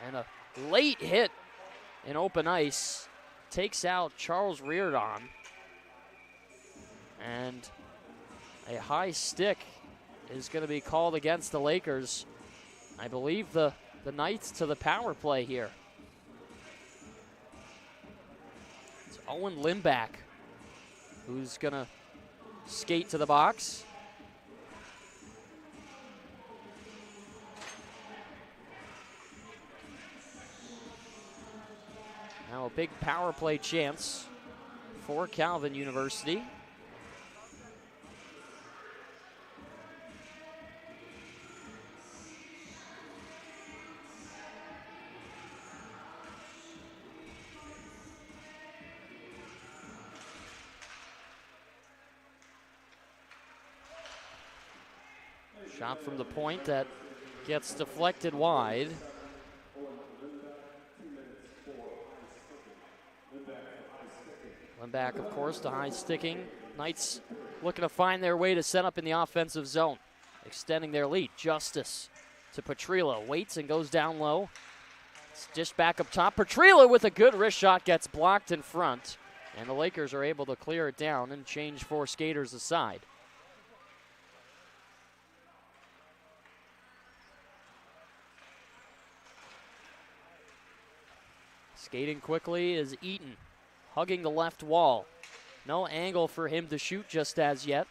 And a late hit in open ice takes out Charles Reardon. And a high stick is going to be called against the Lakers. I believe the Knights to the power play here. It's Owen Limback who's going to skate to the box. Now a big power play chance for Calvin University. Shot from the point that gets deflected wide. Limback, of course, the high sticking. Knights looking to find their way to set up in the offensive zone, extending their lead. Justice to Petrillo, waits and goes down low. It's dished back up top. Petrillo with a good wrist shot gets blocked in front, and the Lakers are able to clear it down and change 4 skaters aside. Skating quickly is Eaton, hugging the left wall. No angle for him to shoot just as yet.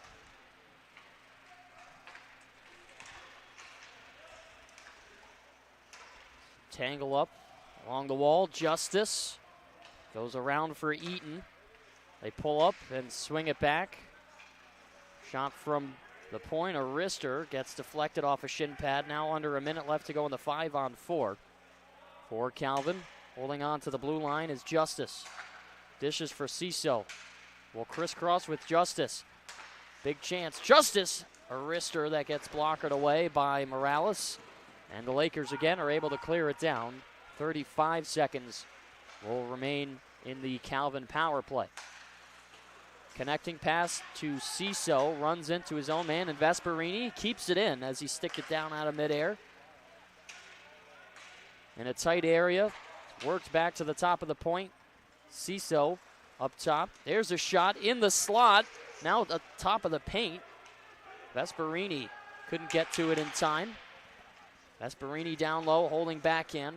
Tangle up along the wall. Justice goes around for Eaton. They pull up and swing it back. Shot from the point, a wrister, gets deflected off a shin pad. Now under a minute left to go in the 5-on-4. For Calvin, holding on to the blue line is Justice. Dishes for Ciso. Will crisscross with Justice. Big chance. Justice, a wrister that gets blockered away by Morales. And the Lakers again are able to clear it down. 35 seconds will remain in the Calvin power play. Connecting pass to Ciso, runs into his own man, and Vesperini keeps it in as he sticks it down out of midair. In a tight area, worked back to the top of the point. Ciso up top. There's a shot in the slot. Now at the top of the paint. Vesperini couldn't get to it in time. Vesperini down low, holding back in.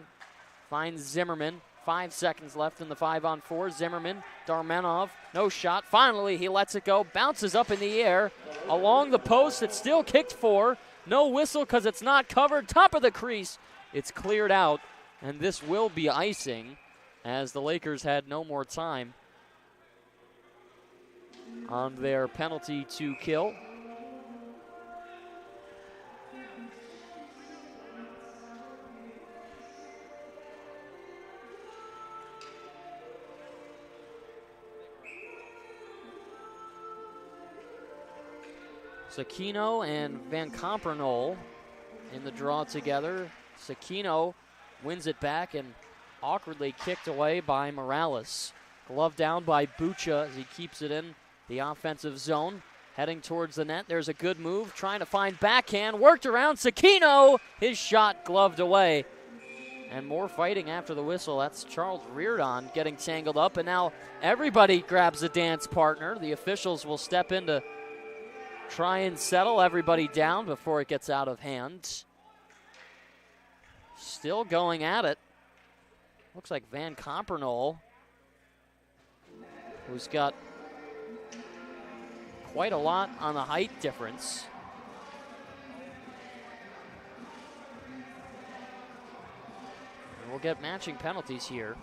Finds Zimmerman. 5 seconds left in the 5-on-4. Zimmerman, Darmenov, no shot. Finally, he lets it go. Bounces up in the air. Along the post, it's still kicked for. No whistle because it's not covered. Top of the crease. It's cleared out, and this will be icing as the Lakers had no more time on their penalty to kill. Sakino and Van Compernol in the draw together. Sakino wins it back and awkwardly kicked away by Morales. Glove down by Bucha as he keeps it in the offensive zone. Heading towards the net. There's a good move. Trying to find backhand. Worked around Sakino. His shot gloved away. And more fighting after the whistle. That's Charles Reardon getting tangled up. And now everybody grabs a dance partner. The officials will step in to try and settle everybody down before it gets out of hand. Still going at it. Looks like Van Compernol, who's got quite a lot on the height difference. And we'll get matching penalties here.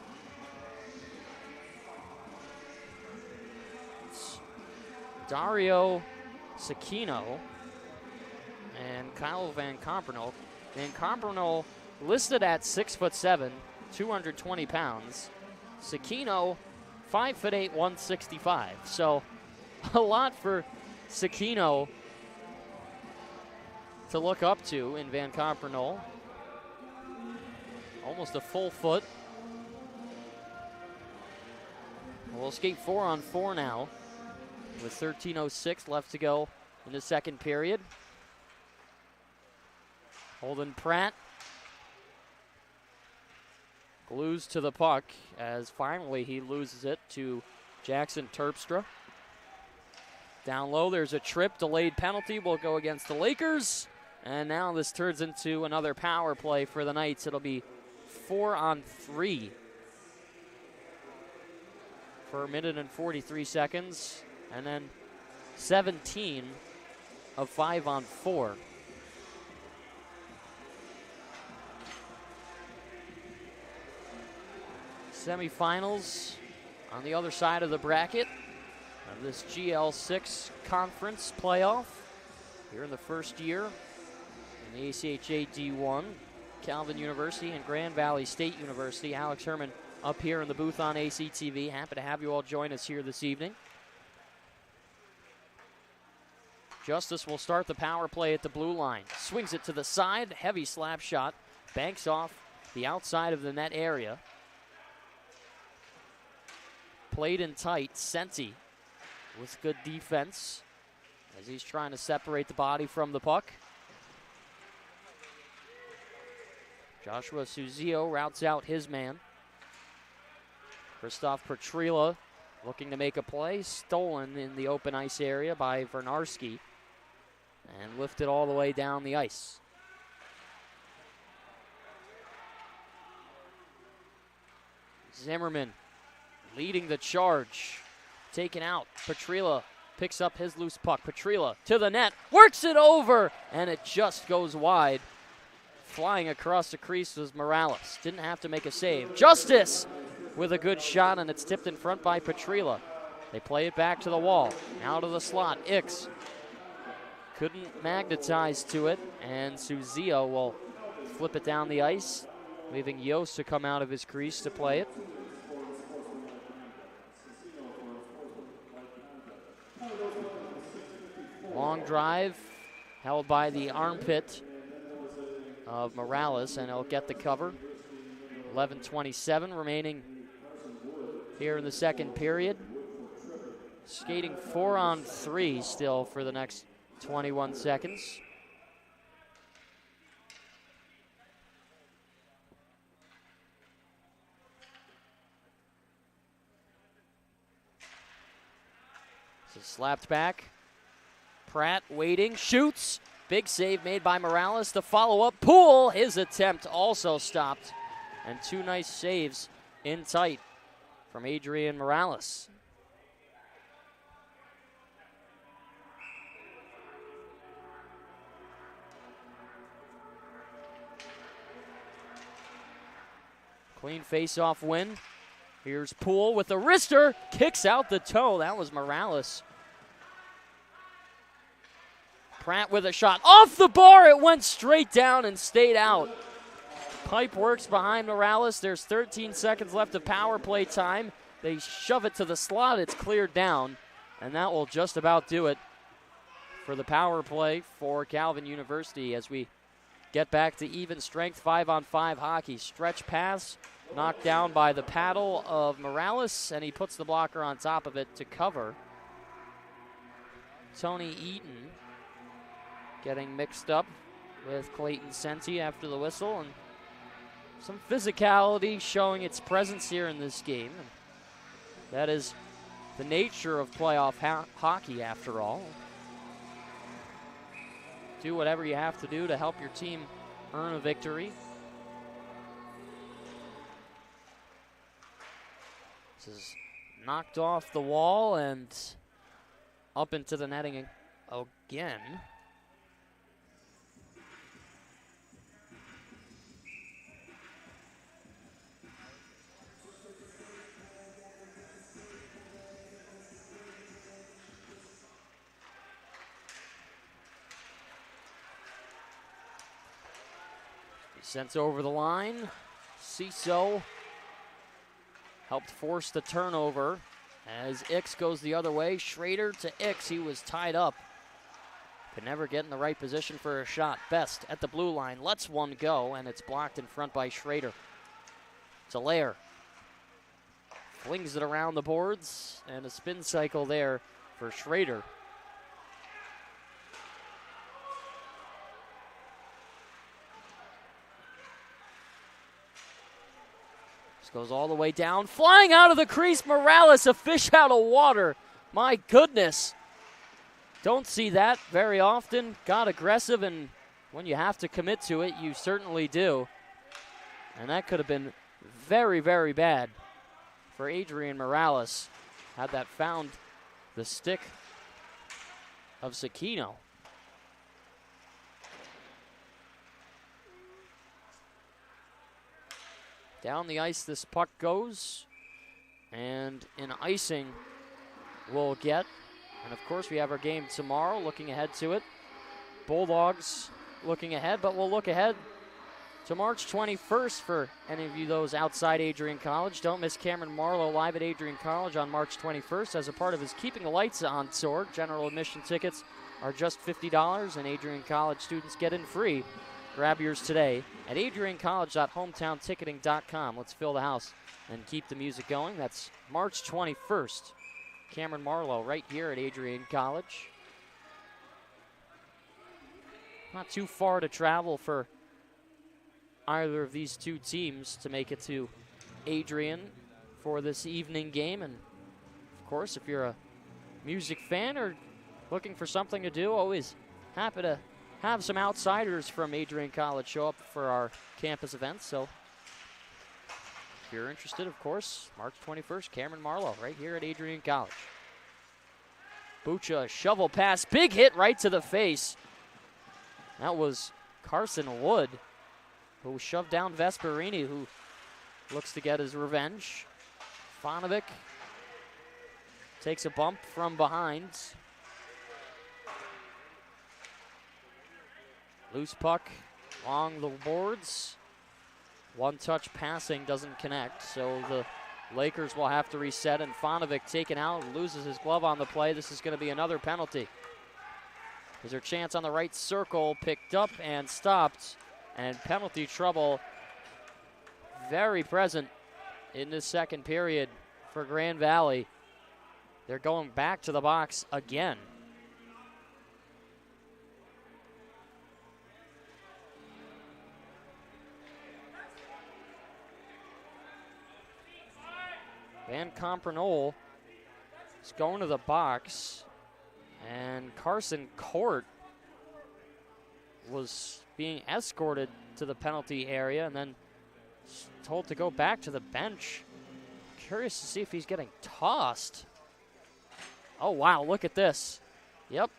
It's Dario Sakino and Kyle Van Compernol. Van Compernol listed at 6'7", 220 pounds. Sakino, 5'8", 165. So a lot for Sakino to look up to in Van Compernol. Almost a full foot. We'll skate 4-on-4 now with 13:06 left to go in the second period. Holden Pratt glues to the puck as finally he loses it to Jackson Terpstra. Down low, there's a trip. Delayed penalty will go against the Lakers. And now this turns into another power play for the Knights. It'll be 4-on-3 for 1 minute and 43 seconds. And then 17 of 5-on-4. Semifinals on the other side of the bracket of this GL6 conference playoff here in the first year in the ACHA D1. Calvin University and Grand Valley State University. Alex Herman up here in the booth on ACTV. Happy to have you all join us here this evening. Justice will start the power play at the blue line. Swings it to the side. Heavy slap shot. Banks off the outside of the net area. Played in tight. Senti with good defense. as he's trying to separate the body from the puck. Joshua Suzio routes out his man. Christoph Petrila looking to make a play. Stolen in the open ice area by Vernarski. And lifted all the way down the ice. Zimmerman leading the charge. Taken out. Petrila picks up his loose puck. Petrila to the net. Works it over. And it just goes wide. Flying across the crease was Morales. Didn't have to make a save. Justice with a good shot, and it's tipped in front by Petrila. They play it back to the wall. Now to the slot. Ix couldn't magnetize to it, and Suzio will flip it down the ice, leaving Yost to come out of his crease to play it. Long drive held by the armpit of Morales, and he'll get the cover. 11:27 remaining here in the second period. Skating 4-on-3 still for the next 21 seconds. This is slapped back. Pratt waiting, shoots. Big save made by Morales. The follow-up, Poole, his attempt also stopped. And two nice saves in tight from Adrian Morales. Clean face-off win. Here's Poole with the wrister, kicks out the toe. That was Morales. Pratt with a shot off the bar. It went straight down and stayed out. Pipe works behind Morales. There's 13 seconds left of power play time. They shove it to the slot. It's cleared down, and that will just about do it for the power play for Calvin University as we get back to even strength 5-on-5 hockey. Stretch pass knocked down by the paddle of Morales, and he puts the blocker on top of it to cover. Tony Eaton getting mixed up with Clayton Senti after the whistle, and some physicality showing its presence here in this game. And that is the nature of playoff hockey, after all. Do whatever you have to do to help your team earn a victory. This is knocked off the wall and up into the netting again. Sent over the line. Ciso helped force the turnover as Ix goes the other way. Schrader to Ix. He was tied up. Could never get in the right position for a shot. Best at the blue line. Lets one go, and it's blocked in front by Schrader. Talaire flings it around the boards, and a spin cycle there for Schrader. Goes all the way down, flying out of the crease. Morales, a fish out of water. My goodness. Don't see that very often. Got aggressive, and when you have to commit to it, you certainly do. And that could have been very, very bad for Adrian Morales had that found the stick of Sakino. Down the ice this puck goes, and in icing we'll get. And of course we have our game tomorrow, looking ahead to it. Bulldogs looking ahead, but we'll look ahead to March 21st for any of you those outside Adrian College. Don't miss Cameron Marlowe live at Adrian College on March 21st as a part of his Keeping the Lights On tour. General admission tickets are just $50, and Adrian College students get in free. Grab yours today at adriancollege.hometownticketing.com. Let's fill the house and keep the music going. That's March 21st. Cameron Marlowe right here at Adrian College. Not too far to travel for either of these two teams to make it to Adrian for this evening game. And of course, if you're a music fan or looking for something to do, always happy to have some outsiders from Adrian College show up for our campus events. So if you're interested, of course, March 21st, Cameron Marlowe right here at Adrian College. Bucha, shovel pass, big hit right to the face. That was Carson Wood, who shoved down Vesperini, who looks to get his revenge. Fonovic takes a bump from behind. Loose puck along the boards. One-touch passing doesn't connect, so the Lakers will have to reset, and Fonovic taken out, loses his glove on the play. This is going to be another penalty. There's a chance on the right circle, picked up and stopped, and penalty trouble very present in this second period for Grand Valley. They're going back to the box again. Van Comprenol is going to the box, and Carson Court was being escorted to the penalty area and then told to go back to the bench. Curious to see if he's getting tossed. Oh, wow, look at this. Yep.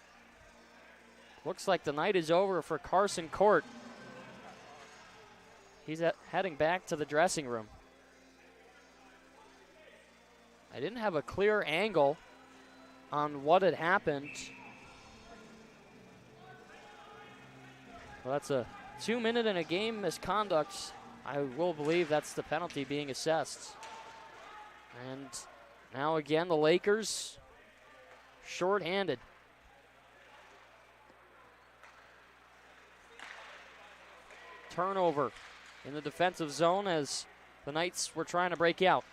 Looks like the night is over for Carson Court. He's heading back to the dressing room. I didn't have a clear angle on what had happened. Well, that's a 2-minute in a game misconduct. I will believe that's the penalty being assessed. And now again, the Lakers shorthanded. Turnover in the defensive zone as the Knights were trying to break out.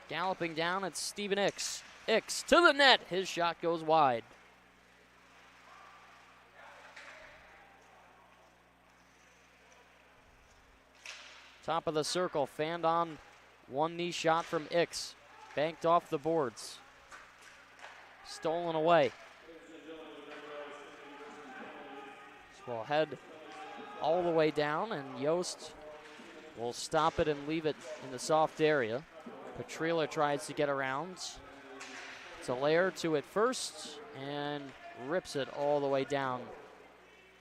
Galloping down, it's Stephen Ix. Ix to the net. His shot goes wide. Top of the circle, fanned on one knee shot from Ix. Banked off the boards. Stolen away. This will head all the way down, and Yost will stop it and leave it in the soft area. Petrila tries to get around. Talaire to it first and rips it all the way down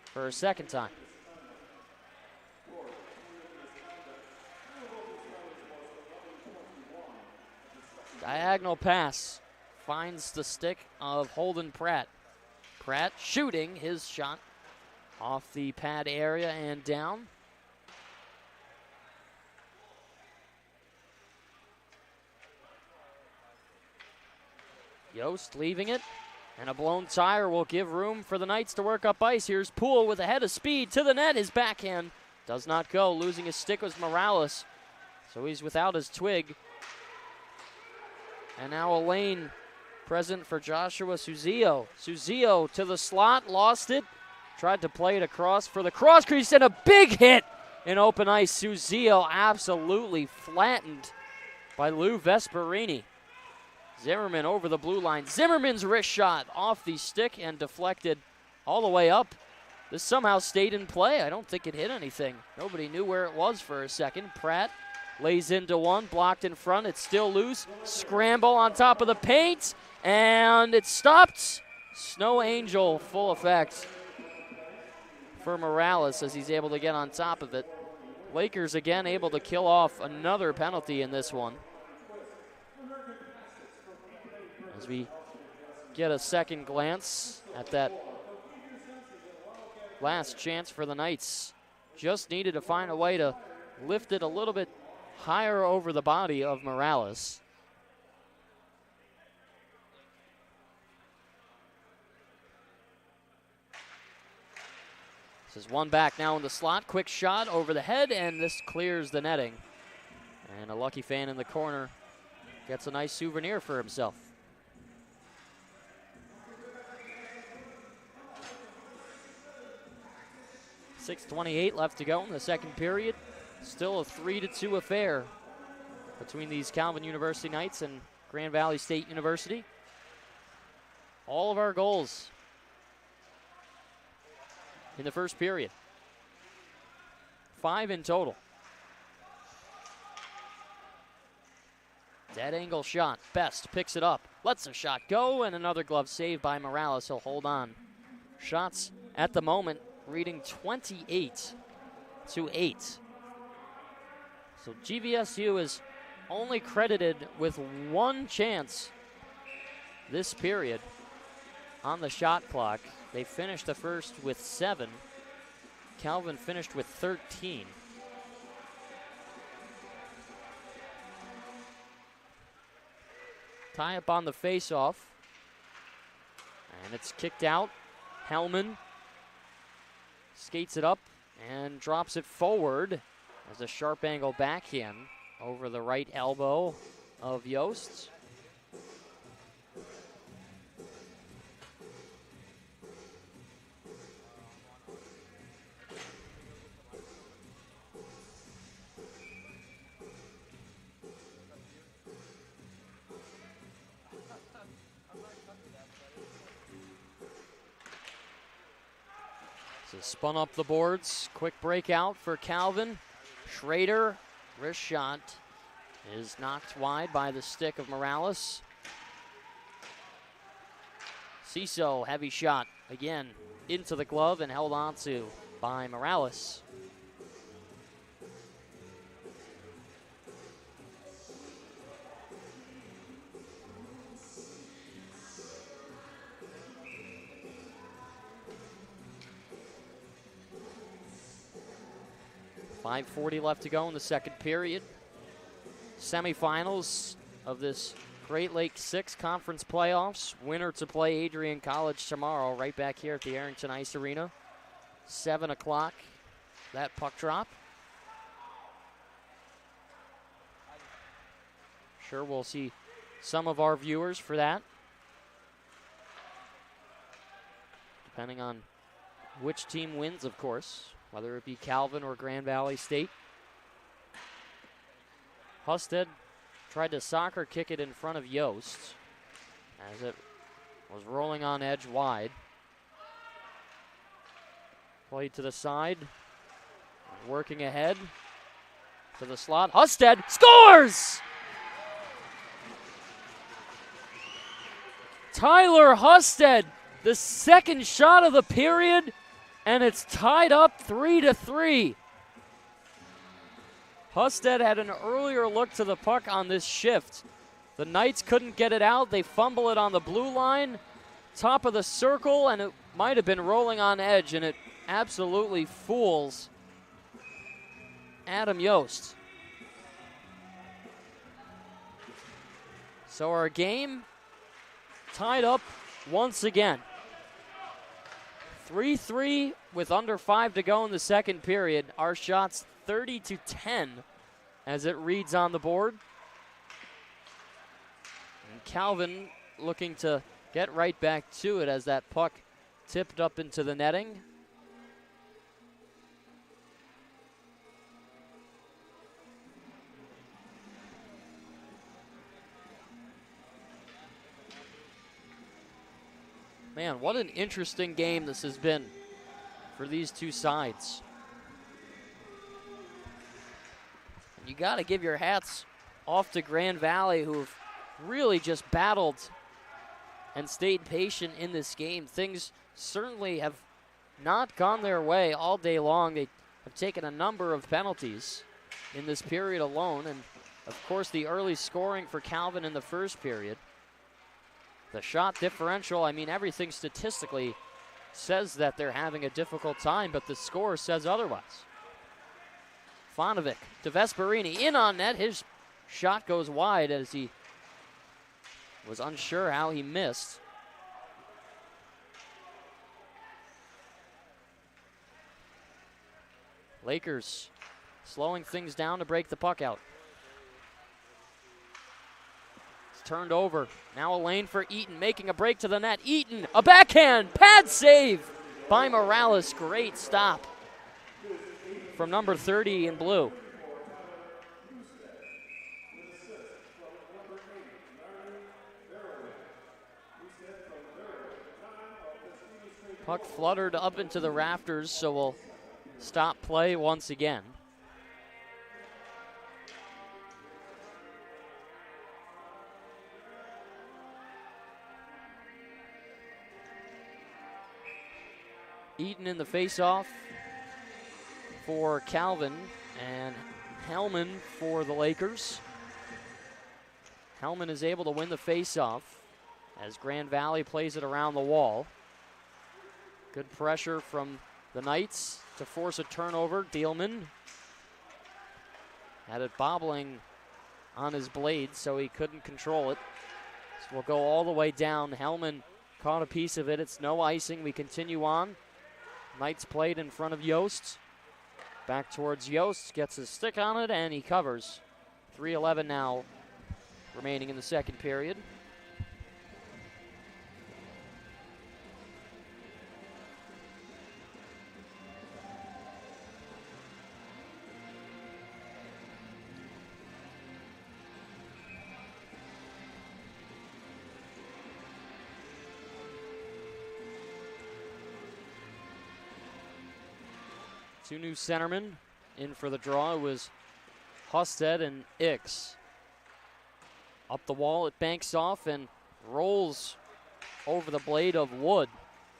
for a second time. Diagonal pass finds the stick of Holden Pratt. Pratt shooting his shot off the pad area and down. Yost leaving it, and a blown tire will give room for the Knights to work up ice. Here's Poole with a head of speed to the net. His backhand does not go. Losing his stick was Morales, so he's without his twig. And now a lane present for Joshua Suzio. Suzio to the slot, lost it. Tried to play it across for the cross crease, and a big hit in open ice. Suzio absolutely flattened by Lou Vesperini. Zimmerman over the blue line. Zimmerman's wrist shot off the stick and deflected all the way up. This somehow stayed in play. I don't think it hit anything. Nobody knew where it was for a second. Pratt lays into one, blocked in front. It's still loose. Scramble on top of the paint, and it stopped. Snow Angel full effect for Morales as he's able to get on top of it. Lakers again able to kill off another penalty in this one. As we get a second glance at that last chance for the Knights. Just needed to find a way to lift it a little bit higher over the body of Morales. This is one back now in the slot. Quick shot over the head, and this clears the netting. And a lucky fan in the corner gets a nice souvenir for himself. 6:28 left to go in the second period. Still a 3-2 affair between these Calvin University Knights and Grand Valley State University. All of our goals in the first period. 5 in total. Dead angle shot. Best picks it up. Lets the shot go, and another glove save by Morales. He'll hold on. Shots at the moment reading 28-8. So GVSU is only credited with 1 chance this period on the shot clock. They finished the first with 7. Calvin finished with 13. Tie up on the faceoff. And it's kicked out. Hellman skates it up and drops it forward as a sharp angle backhand over the right elbow of Yost. So spun up the boards. Quick breakout for Calvin. Schrader, wrist shot, is knocked wide by the stick of Morales. Ciso, heavy shot, again, into the glove and held on to by Morales. .540 left to go in the second period. Semifinals of this Great Lakes 6 conference playoffs. Winner to play Adrian College tomorrow, right back here at the Arrington Ice Arena. 7 o'clock, that puck drop. Sure, we'll see some of our viewers for that, depending on which team wins, of course, whether it be Calvin or Grand Valley State. Husted tried to soccer kick it in front of Yost as it was rolling on edge wide. Played to the side, working ahead to the slot. Husted scores! Tyler Husted, the second shot of the period, and it's tied up 3-3. Husted had an earlier look to the puck on this shift. The Knights couldn't get it out. They fumble it on the blue line, top of the circle, and it might have been rolling on edge, and it absolutely fools Adam Yost. So our game tied up once again. 3-3 with under 5 to go in the second period. Our shots 30-10 as it reads on the board. And Calvin looking to get right back to it as that puck tipped up into the netting. Man, what an interesting game this has been for these two sides. And you got to give your hats off to Grand Valley, who've really just battled and stayed patient in this game. Things certainly have not gone their way all day long. They have taken a number of penalties in this period alone, and of course the early scoring for Calvin in the first period. The shot differential, I mean, everything statistically says that they're having a difficult time, but the score says otherwise. Fonovic to Vesperini, in on net. His shot goes wide as he was unsure how he missed. Lakers slowing things down to break the puck out. Turned over. Now a lane for Eaton, making a break to the net. Eaton, a backhand, pad save by Morales. Great stop from number 30 in blue. Puck fluttered up into the rafters, so we'll stop play once again. Eaton in the faceoff for Calvin, and Hellman for the Lakers. Hellman is able to win the faceoff as Grand Valley plays it around the wall. Good pressure from the Knights to force a turnover. Dealman had it bobbling on his blade, so he couldn't control it. So we'll go all the way down. Hellman caught a piece of it. It's no icing. We continue on. Knights played in front of Yost. Back towards Yost, gets his stick on it, and he covers. 3:11 now remaining in the second period. Two new centermen in for the draw. It was Husted and Ix. Up the wall, it banks off and rolls over the blade of Wood.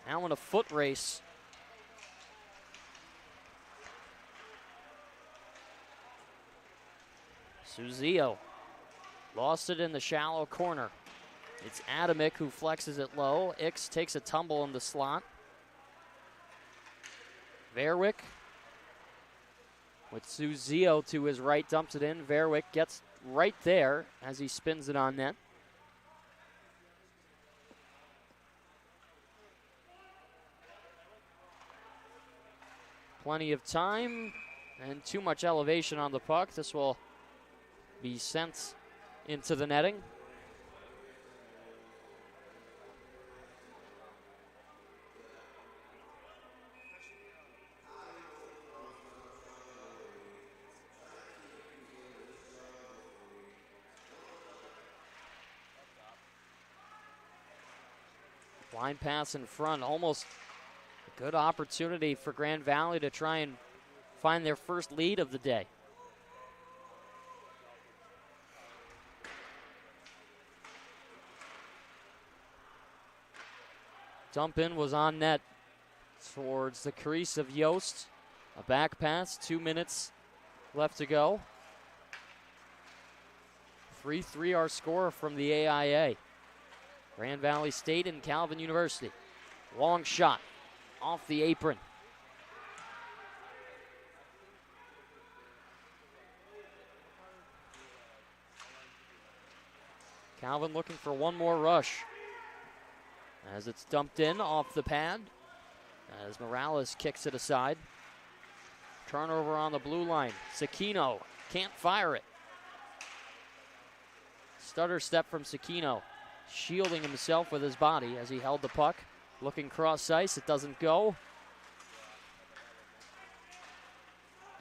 Now in a foot race. Suzio lost it in the shallow corner. It's Adamick who flexes it low. Ix takes a tumble in the slot. Verwick with Suzio to his right, dumps it in. Verwick gets right there as he spins it on net. Plenty of time and too much elevation on the puck. This will be sent into the netting. Line pass in front, almost a good opportunity for Grand Valley to try and find their first lead of the day. Dump in was on net towards the crease of Yost. A back pass, 2 minutes left to go. 3-3 our score from the AIA. Grand Valley State and Calvin University. Long shot off the apron. Calvin looking for one more rush as it's dumped in off the pad as Morales kicks it aside. Turnover on the blue line. Sakino can't fire it. Stutter step from Sakino, shielding himself with his body as he held the puck. Looking cross ice, it doesn't go.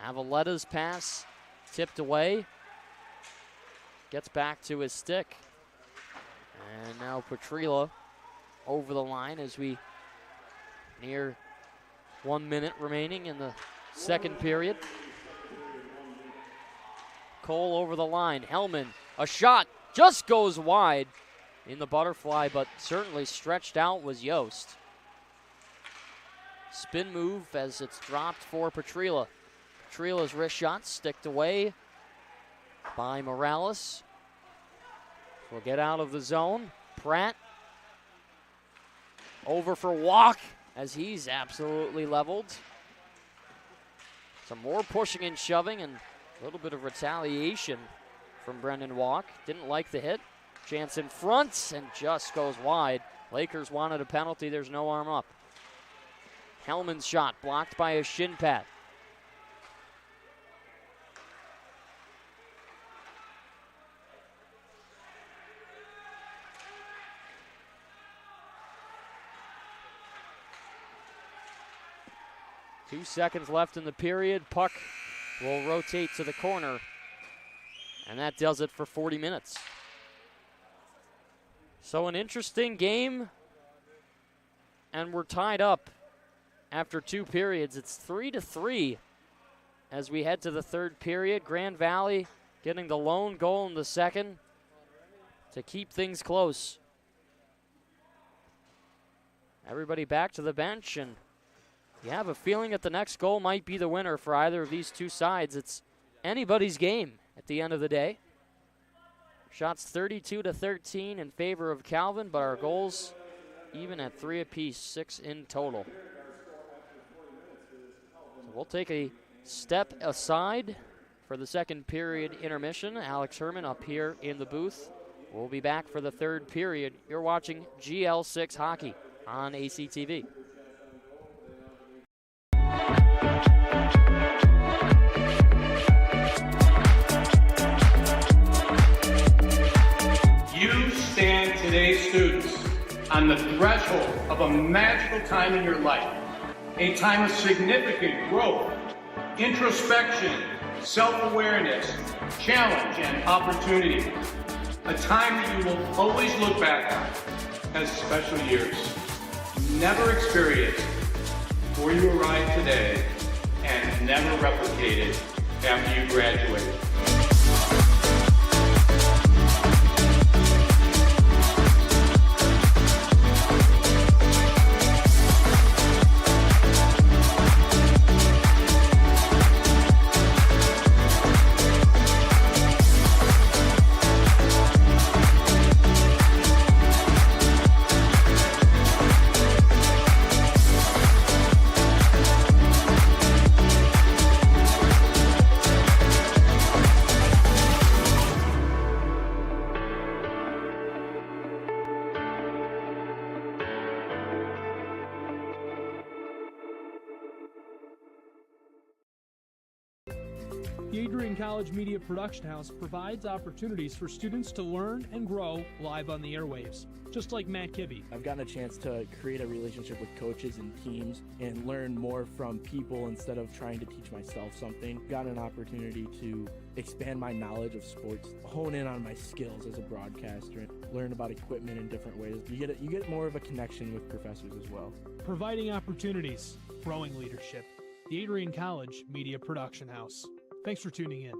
Avaletta's pass tipped away. Gets back to his stick. And now Petrila over the line as we near 1 minute remaining in the second period. Cole over the line. Hellman, a shot, just goes wide in the butterfly, but certainly stretched out was Yost. Spin move as it's dropped for Petrila. Petrila's wrist shot sticked away by Morales. Will get out of the zone. Pratt over for Walk as he's absolutely leveled. Some more pushing and shoving and a little bit of retaliation from Brendan Walk. Didn't like the hit. Chance in front and just goes wide. Lakers wanted a penalty. There's no arm up. Hellman's shot blocked by a shin pad. 2 seconds left in the period. Puck will rotate to the corner. And that does it for 40 minutes. So an interesting game. And we're tied up after 2 periods. It's 3-3 as we head to the 3rd period. Grand Valley getting the lone goal in the second to keep things close. Everybody back to the bench, and you have a feeling that the next goal might be the winner for either of these two sides. It's anybody's game at the end of the day. Shots 32-13 in favor of Calvin, but our goals even at 3 apiece, 6 in total. So we'll take a step aside for the 2nd period intermission. Alex Herman up here in the booth. We'll be back for the 3rd period. You're watching GL6 hockey on ACTV. You stand today, students, on the threshold of a magical time in your life, a time of significant growth, introspection, self-awareness, challenge, and opportunity. A time that you will always look back on as special years. Never experienced before you arrived today and never replicated after you graduated. The Adrian College Media Production House provides opportunities for students to learn and grow live on the airwaves, just like Matt Kibbe. I've gotten a chance to create a relationship with coaches and teams and learn more from people instead of trying to teach myself something. Gotten an opportunity to expand my knowledge of sports, hone in on my skills as a broadcaster, and learn about equipment in different ways. You get more of a connection with professors as well. Providing opportunities, growing leadership. The Adrian College Media Production House. Thanks for tuning in.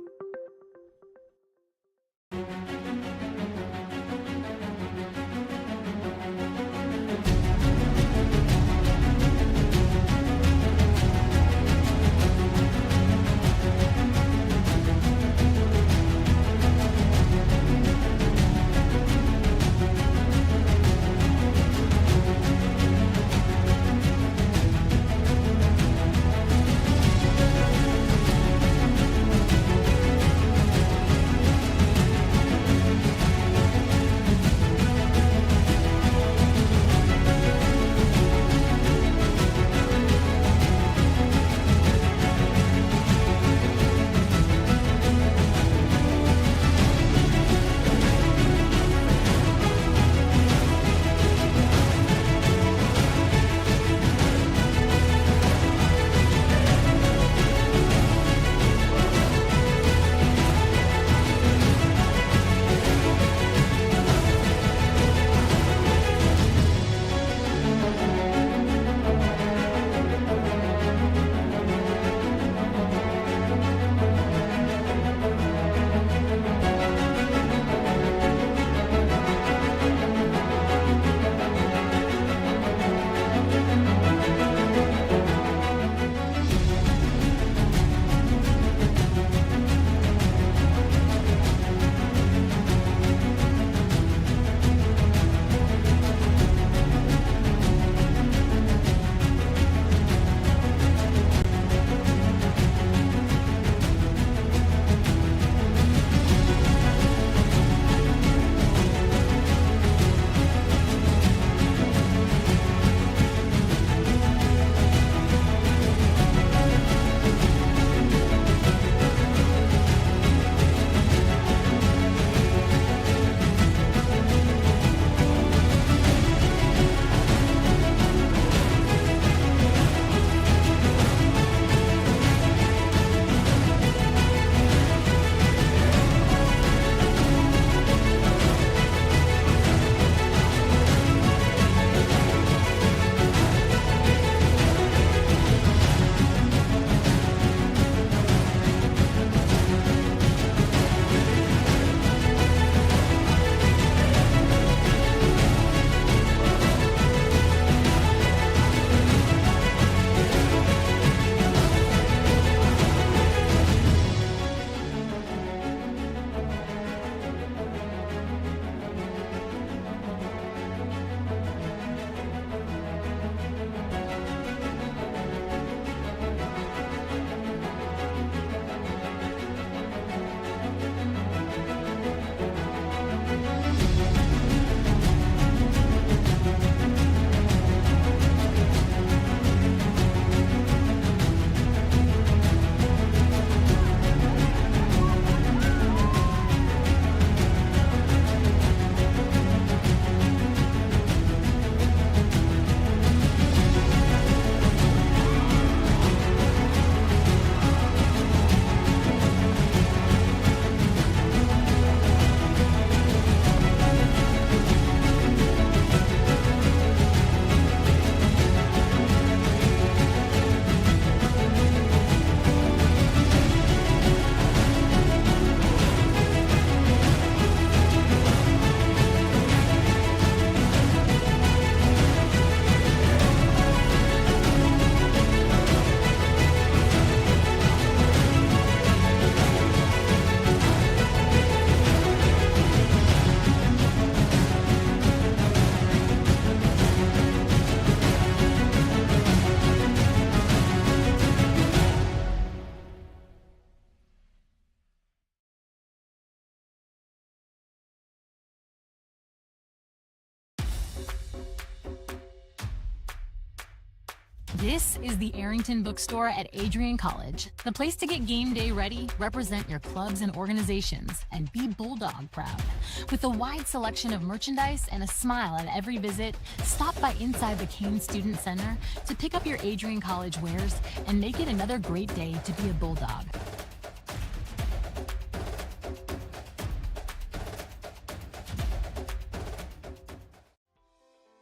This is the Arrington Bookstore at Adrian College, the place to get game day ready, represent your clubs and organizations, and be Bulldog proud. With a wide selection of merchandise and a smile at every visit, stop by inside the Kane Student Center to pick up your Adrian College wares and make it another great day to be a Bulldog.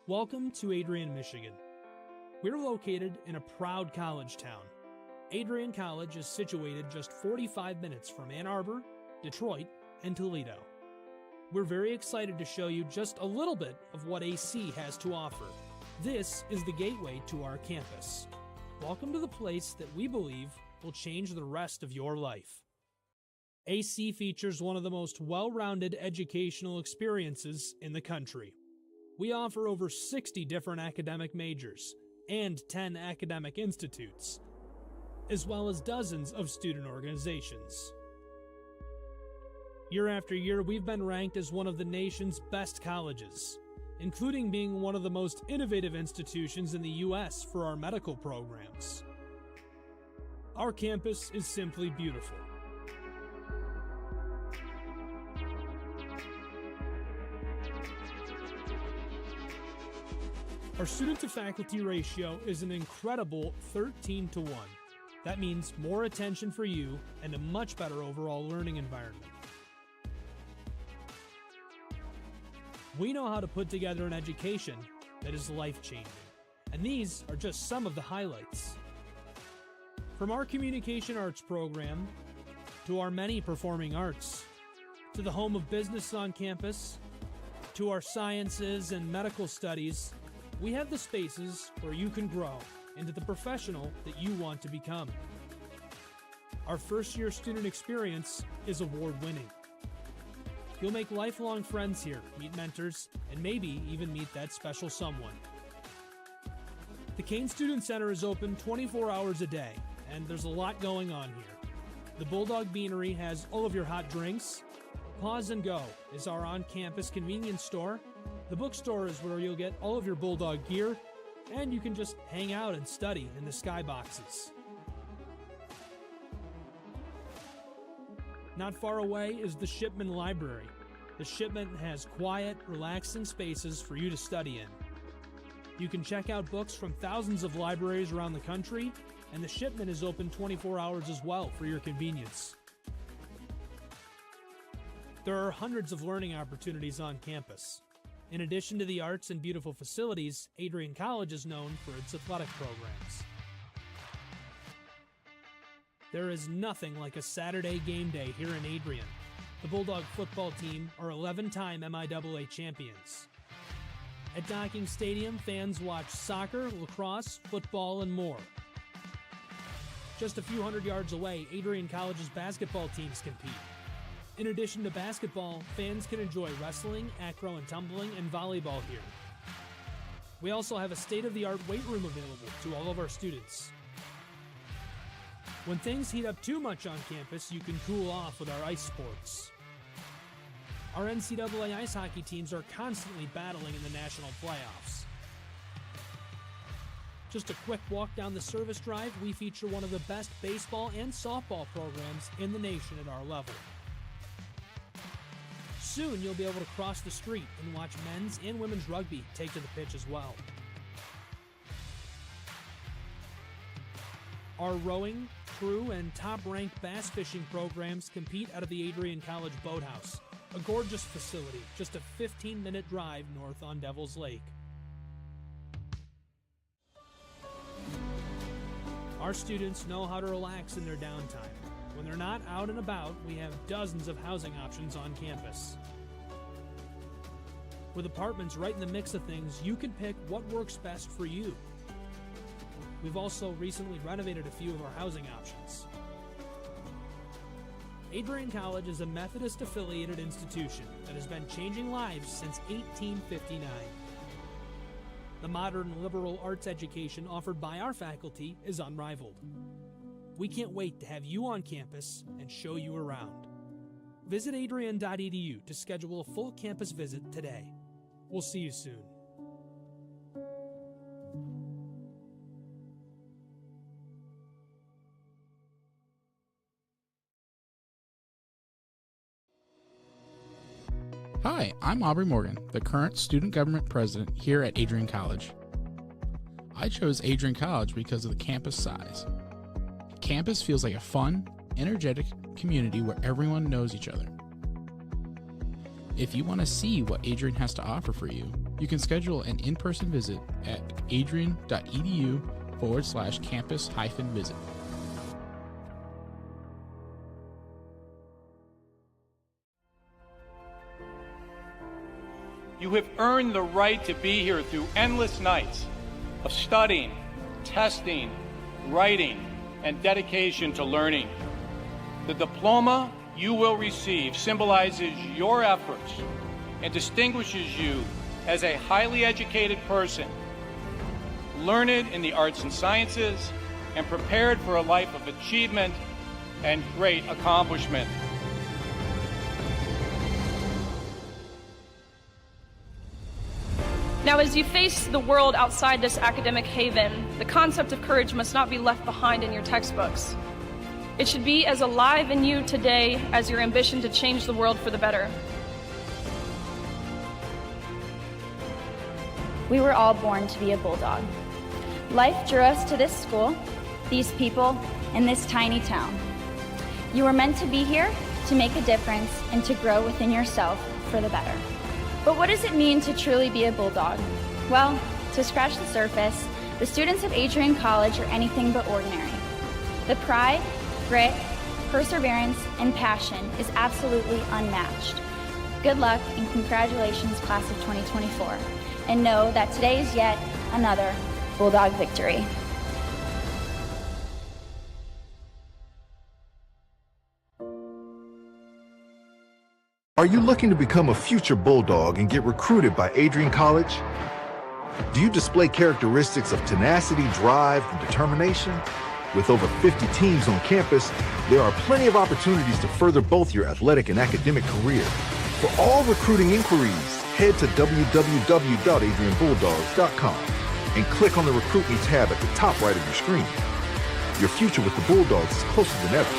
Welcome to Adrian, Michigan. We're located in a proud college town. Adrian College is situated just 45 minutes from Ann Arbor, Detroit, and Toledo. We're very excited to show you just a little bit of what AC has to offer. This is the gateway to our campus. Welcome to the place that we believe will change the rest of your life. AC features one of the most well-rounded educational experiences in the country. We offer over 60 different academic majors and 10 academic institutes, as well as dozens of student organizations. Year after year, we've been ranked as one of the nation's best colleges, including being one of the most innovative institutions in the U.S. for our medical programs. Our campus is simply beautiful. Our student-to-faculty ratio is an incredible 13-to-1. That means more attention for you and a much better overall learning environment. We know how to put together an education that is life-changing, and these are just some of the highlights. From our communication arts program, to our many performing arts, to the home of business on campus, to our sciences and medical studies, we have the spaces where you can grow into the professional that you want to become. Our first-year student experience is award-winning. You'll make lifelong friends here, meet mentors, and maybe even meet that special someone. The Kane Student Center is open 24 hours a day, and there's a lot going on here. The Bulldog Beanery has all of your hot drinks. Pause and Go is our on-campus convenience store. The bookstore is where you'll get all of your Bulldog gear, and you can just hang out and study in the skyboxes. Not far away is the Shipman Library. The Shipman has quiet, relaxing spaces for you to study in. You can check out books from thousands of libraries around the country, and the Shipman is open 24 hours as well for your convenience. There are hundreds of learning opportunities on campus. In addition to the arts and beautiful facilities, Adrian College is known for its athletic programs. There is nothing like a Saturday game day here in Adrian. The Bulldog football team are 11-time MIAA champions. At Docking Stadium, fans watch soccer, lacrosse, football, and more. Just a few hundred yards away, Adrian College's basketball teams compete. In addition to basketball, fans can enjoy wrestling, acro and tumbling, and volleyball here. We also have a state-of-the-art weight room available to all of our students. When things heat up too much on campus, you can cool off with our ice sports. Our NCAA ice hockey teams are constantly battling in the national playoffs. Just a quick walk down the service drive, we feature one of the best baseball and softball programs in the nation at our level. Soon you'll be able to cross the street and watch men's and women's rugby take to the pitch as well. Our rowing, crew, and top-ranked bass fishing programs compete out of the Adrian College Boathouse, a gorgeous facility just a 15-minute drive north on Devil's Lake. Our students know how to relax in their downtime. When they're not out and about, we have dozens of housing options on campus. With apartments right in the mix of things, you can pick what works best for you. We've also recently renovated a few of our housing options. Adrian College is a Methodist-affiliated institution that has been changing lives since 1859. The modern liberal arts education offered by our faculty is unrivaled. We can't wait to have you on campus and show you around. Visit adrian.edu to schedule a full campus visit today. We'll see you soon. Hi, I'm Aubrey Morgan, the current student government president here at Adrian College. I chose Adrian College because of the campus size. Campus feels like a fun, energetic community where everyone knows each other. If you want to see what Adrian has to offer for you, you can schedule an in-person visit at adrian.edu/campus-visit. You have earned the right to be here through endless nights of studying, testing, writing, and dedication to learning. The diploma you will receive symbolizes your efforts and distinguishes you as a highly educated person, learned in the arts and sciences, and prepared for a life of achievement and great accomplishment. Now, as you face the world outside this academic haven, the concept of courage must not be left behind in your textbooks. It should be as alive in you today as your ambition to change the world for the better. We were all born to be a Bulldog. Life drew us to this school, these people, and this tiny town. You were meant to be here to make a difference and to grow within yourself for the better. But what does it mean to truly be a Bulldog? Well, to scratch the surface, the students of Adrian College are anything but ordinary. The pride, grit, perseverance, and passion is absolutely unmatched. Good luck and congratulations, class of 2024. And know that today is yet another Bulldog victory. Are you looking to become a future Bulldog and get recruited by Adrian College? Do you display characteristics of tenacity, drive, and determination? With over 50 teams on campus, there are plenty of opportunities to further both your athletic and academic career. For all recruiting inquiries, head to www.adrianbulldogs.com and click on the Recruit Me tab at the top right of your screen. Your future with the Bulldogs is closer than ever.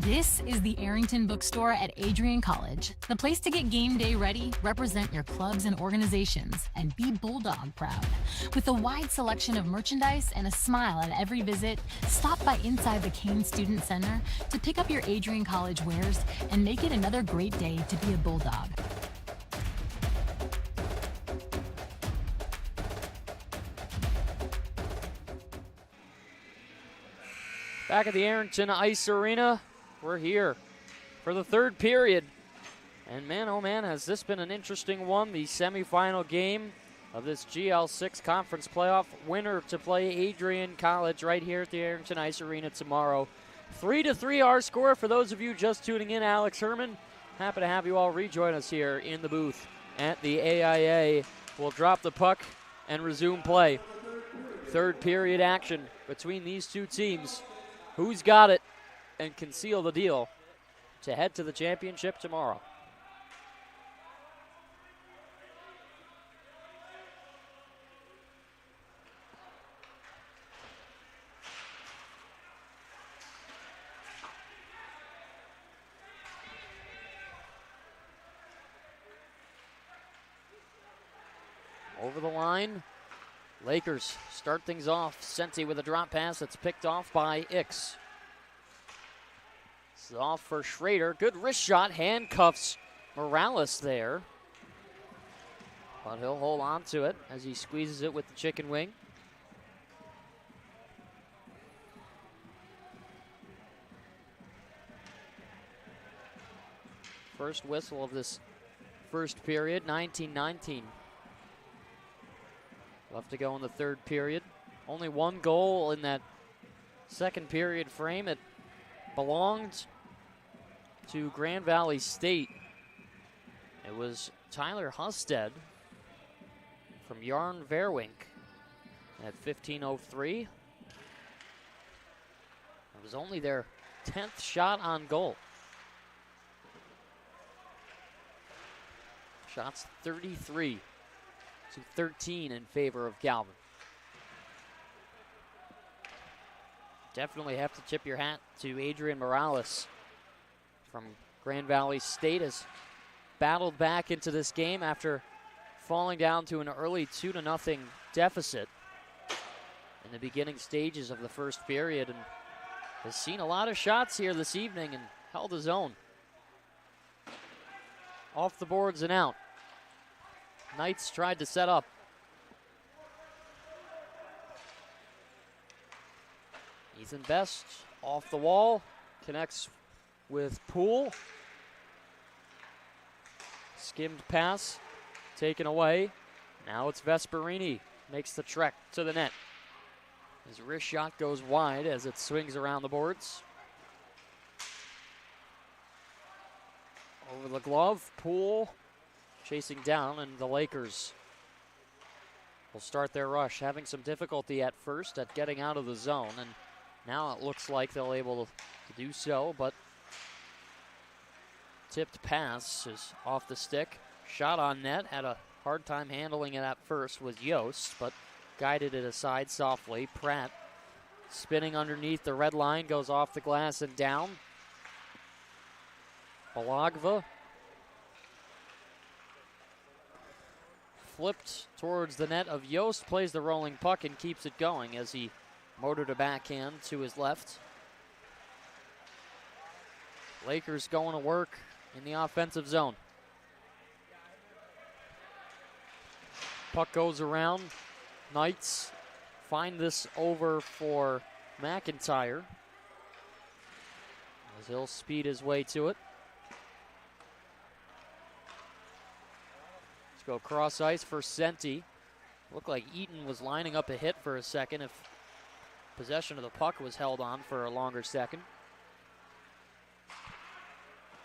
This is the Arrington Bookstore at Adrian College, the place to get game day ready, represent your clubs and organizations, and be Bulldog proud. With a wide selection of merchandise and a smile at every visit, stop by inside the Kane Student Center to pick up your Adrian College wares and make it another great day to be a Bulldog. Back at the Arrington Ice Arena, we're here for the third period. And man, oh man, has this been an interesting one. The semifinal game of this GL6 conference playoff. Winner to play Adrian College right here at the Arrington Ice Arena tomorrow. 3-3 our score. For those of you just tuning in, Alex Herman. Happy to have you all rejoin us here in the booth at the AIA. We'll drop the puck and resume play. Third period action between these two teams. Who's got it and can seal the deal to head to the championship tomorrow? Over the line, Lakers start things off. Senti with a drop pass that's picked off by Ix. It's off for Schrader. Good wrist shot, handcuffs Morales there. But he'll hold on to it as he squeezes it with the chicken wing. First whistle of this first period, 19-19. Left to go in the third period. Only one goal in that second period frame. It belonged to Grand Valley State. It was Tyler Husted from Jarn Verwink at 15:03. It was only their 10th shot on goal. Shots 33 to 13 in favor of Calvin. Definitely have to tip your hat to Adrian Morales from Grand Valley State, has battled back into this game after falling down to an early 2-0 deficit in the beginning stages of the first period, and has seen a lot of shots here this evening and held his own. Off the boards and out. Knights tried to set up. Ethan Best off the wall, connects with Poole. Skimmed pass, taken away. Now it's Vesperini, makes the trek to the net. His wrist shot goes wide as it swings around the boards. Over the glove, Poole chasing down, and the Lakers will start their rush, having some difficulty at first at getting out of the zone, and now it looks like they'll be able to do so, but tipped pass is off the stick. Shot on net, had a hard time handling it at first was Yost, but guided it aside softly. Pratt spinning underneath the red line, goes off the glass and down. Balagva flipped towards the net of Yost, plays the rolling puck and keeps it going as he motored a backhand to his left. Lakers going to work in the offensive zone. Puck goes around. Knights find this over for McIntyre as he'll speed his way to it. Let's go cross ice for Senti. Looked like Eaton was lining up a hit for a second if possession of the puck was held on for a longer second.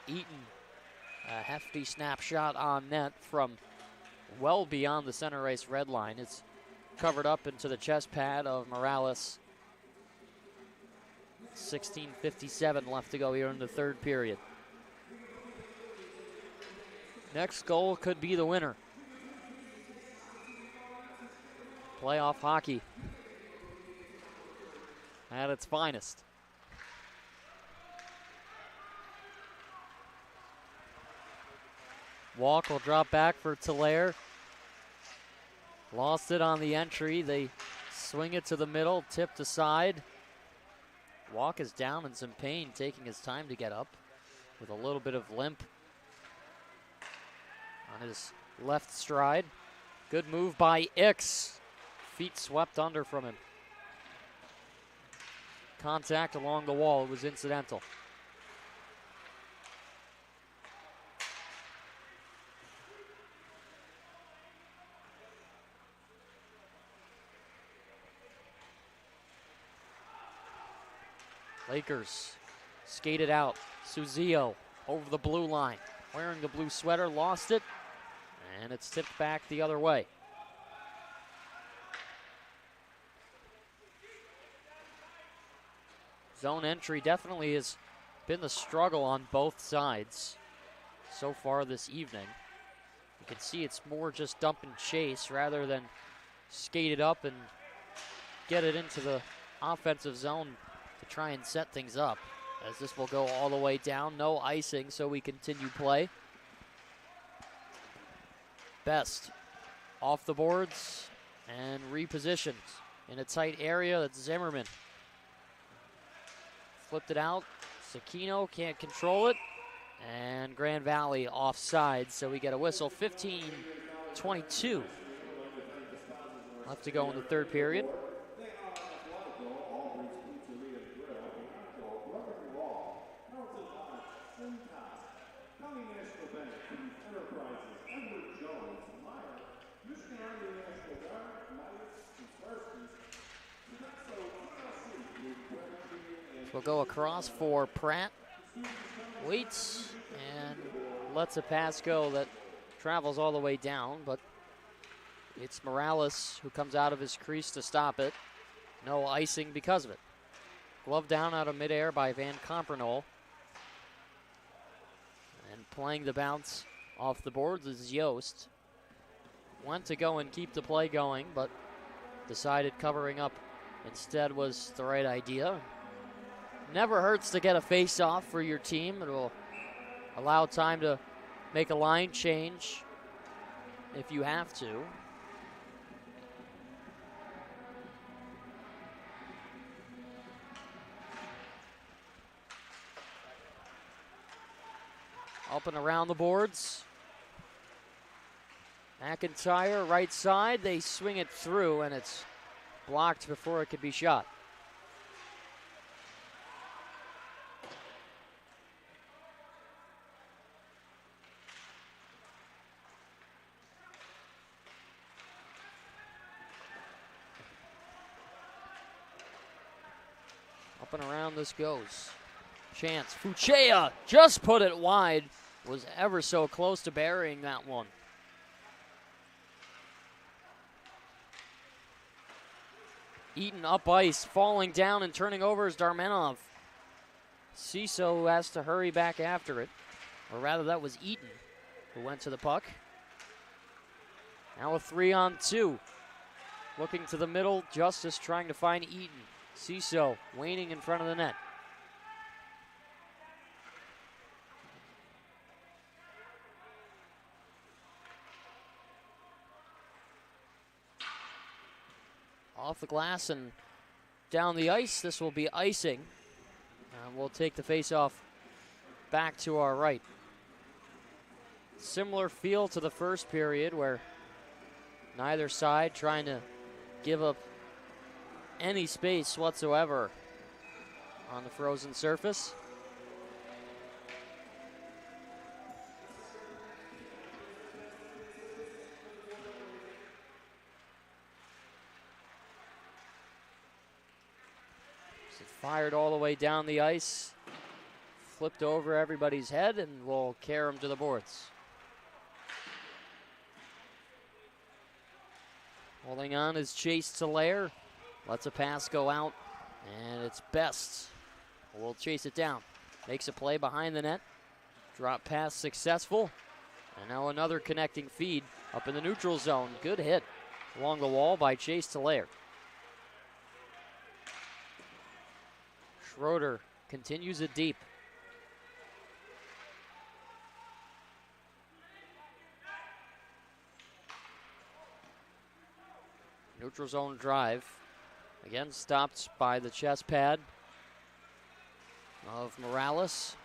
Eaton, a hefty snapshot on net from well beyond the center ice red line. It's covered up into the chest pad of Morales. 16:57 left to go here in the third period. Next goal could be the winner. Playoff hockey at its finest. Walk will drop back for Tlair. Lost it on the entry. They swing it to the middle, tipped aside. Walk is down in some pain, taking his time to get up with a little bit of limp on his left stride. Good move by Ix. Feet swept under from him. Contact along the wall, it was incidental. Lakers skated out. Suzio over the blue line. Wearing the blue sweater, lost it. And it's tipped back the other way. Zone entry definitely has been the struggle on both sides so far this evening. You can see it's more just dump and chase rather than skate it up and get it into the offensive zone to try and set things up, as this will go all the way down. No icing, so we continue play. Best off the boards and repositioned in a tight area. That's Zimmerman. Flipped it out. Sakino can't control it. And Grand Valley offside, so we get a whistle. 15-22 left to go in the third period. We'll go across for Pratt. Waits and lets a pass go that travels all the way down, but it's Morales who comes out of his crease to stop it. No icing because of it. Glove down out of midair by Van Compernol. And playing the bounce off the boards is Yost. went to go and keep the play going, but decided covering up instead was the right idea. Never hurts to get a face-off for your team. It will allow time to make a line change if you have to. Up and around the boards. McIntyre, right side. They swing it through, and it's blocked before it could be shot. Up and around this goes. Chance. Fuchea just put it wide. Was ever so close to burying that one. Eaton up ice, falling down and turning over is Darmenov. Ciso has to hurry back after it. Or rather, that was Eaton who went to the puck. Now a 3-on-2. Looking to the middle, Justice trying to find Eaton. Ciso waning in front of the net. Off the glass and down the ice. This will be icing. We'll take the face-off back to our right. Similar feel to the first period where neither side trying to give up any space whatsoever on the frozen surface. Fired all the way down the ice, flipped over everybody's head, and will carry him to the boards. Holding on is Chase Talaire. Lets a pass go out, and it's Best. Will chase it down. Makes a play behind the net. Drop pass successful. And now another connecting feed up in the neutral zone. Good hit along the wall by Chase Talaire. Schroeder continues it deep. Neutral zone drive. Again stopped by the chest pad of Morales.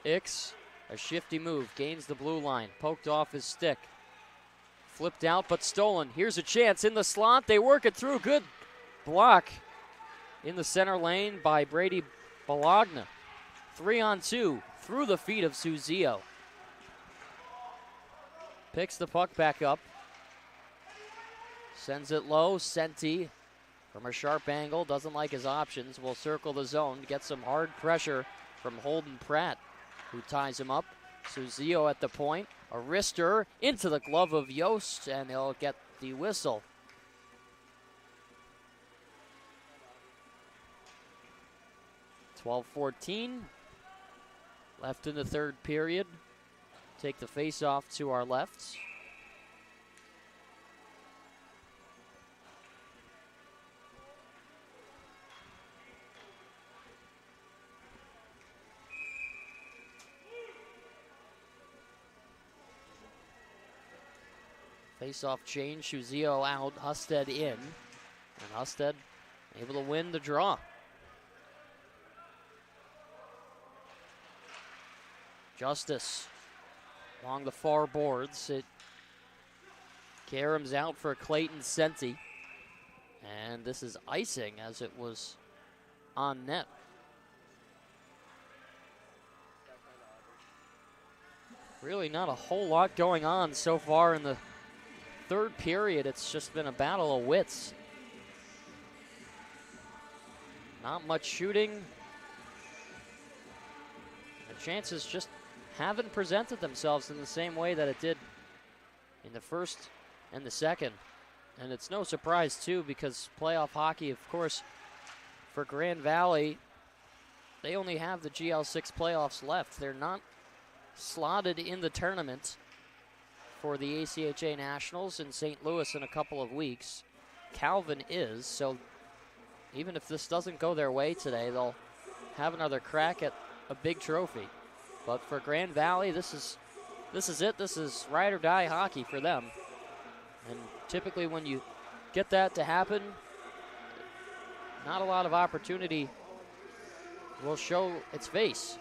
Ix, a shifty move, gains the blue line, poked off his stick. Flipped out but stolen. Here's a chance in the slot. They work it through. Good block in the center lane by Brady Bologna. 3-on-2 through the feet of Suzio. Picks the puck back up. Sends it low. Senti from a sharp angle. Doesn't like his options. Will circle the zone. Get some hard pressure from Holden Pratt, who ties him up. Suzio at the point. A wrister into the glove of Yost, and they'll get the whistle. .12:14 left in the third period. Take the face-off to our left. Face-off change, Shuzio out, Husted in. And Husted able to win the draw. Justice along the far boards. Karam's out for Clayton Senti. And this is icing as it was on net. Really not a whole lot going on so far in the third period. It's just been a battle of wits. Not much shooting. The chances just haven't presented themselves in the same way that it did in the first and the second. And it's no surprise, too, because playoff hockey, of course, for Grand Valley, they only have the GL6 playoffs left. They're not slotted in the tournament for the ACHA Nationals in St. Louis in a couple of weeks. Calvin is, so even if this doesn't go their way today, they'll have another crack at a big trophy. But for Grand Valley, this is it. This is ride or die hockey for them. And typically when you get that to happen, not a lot of opportunity will show its face.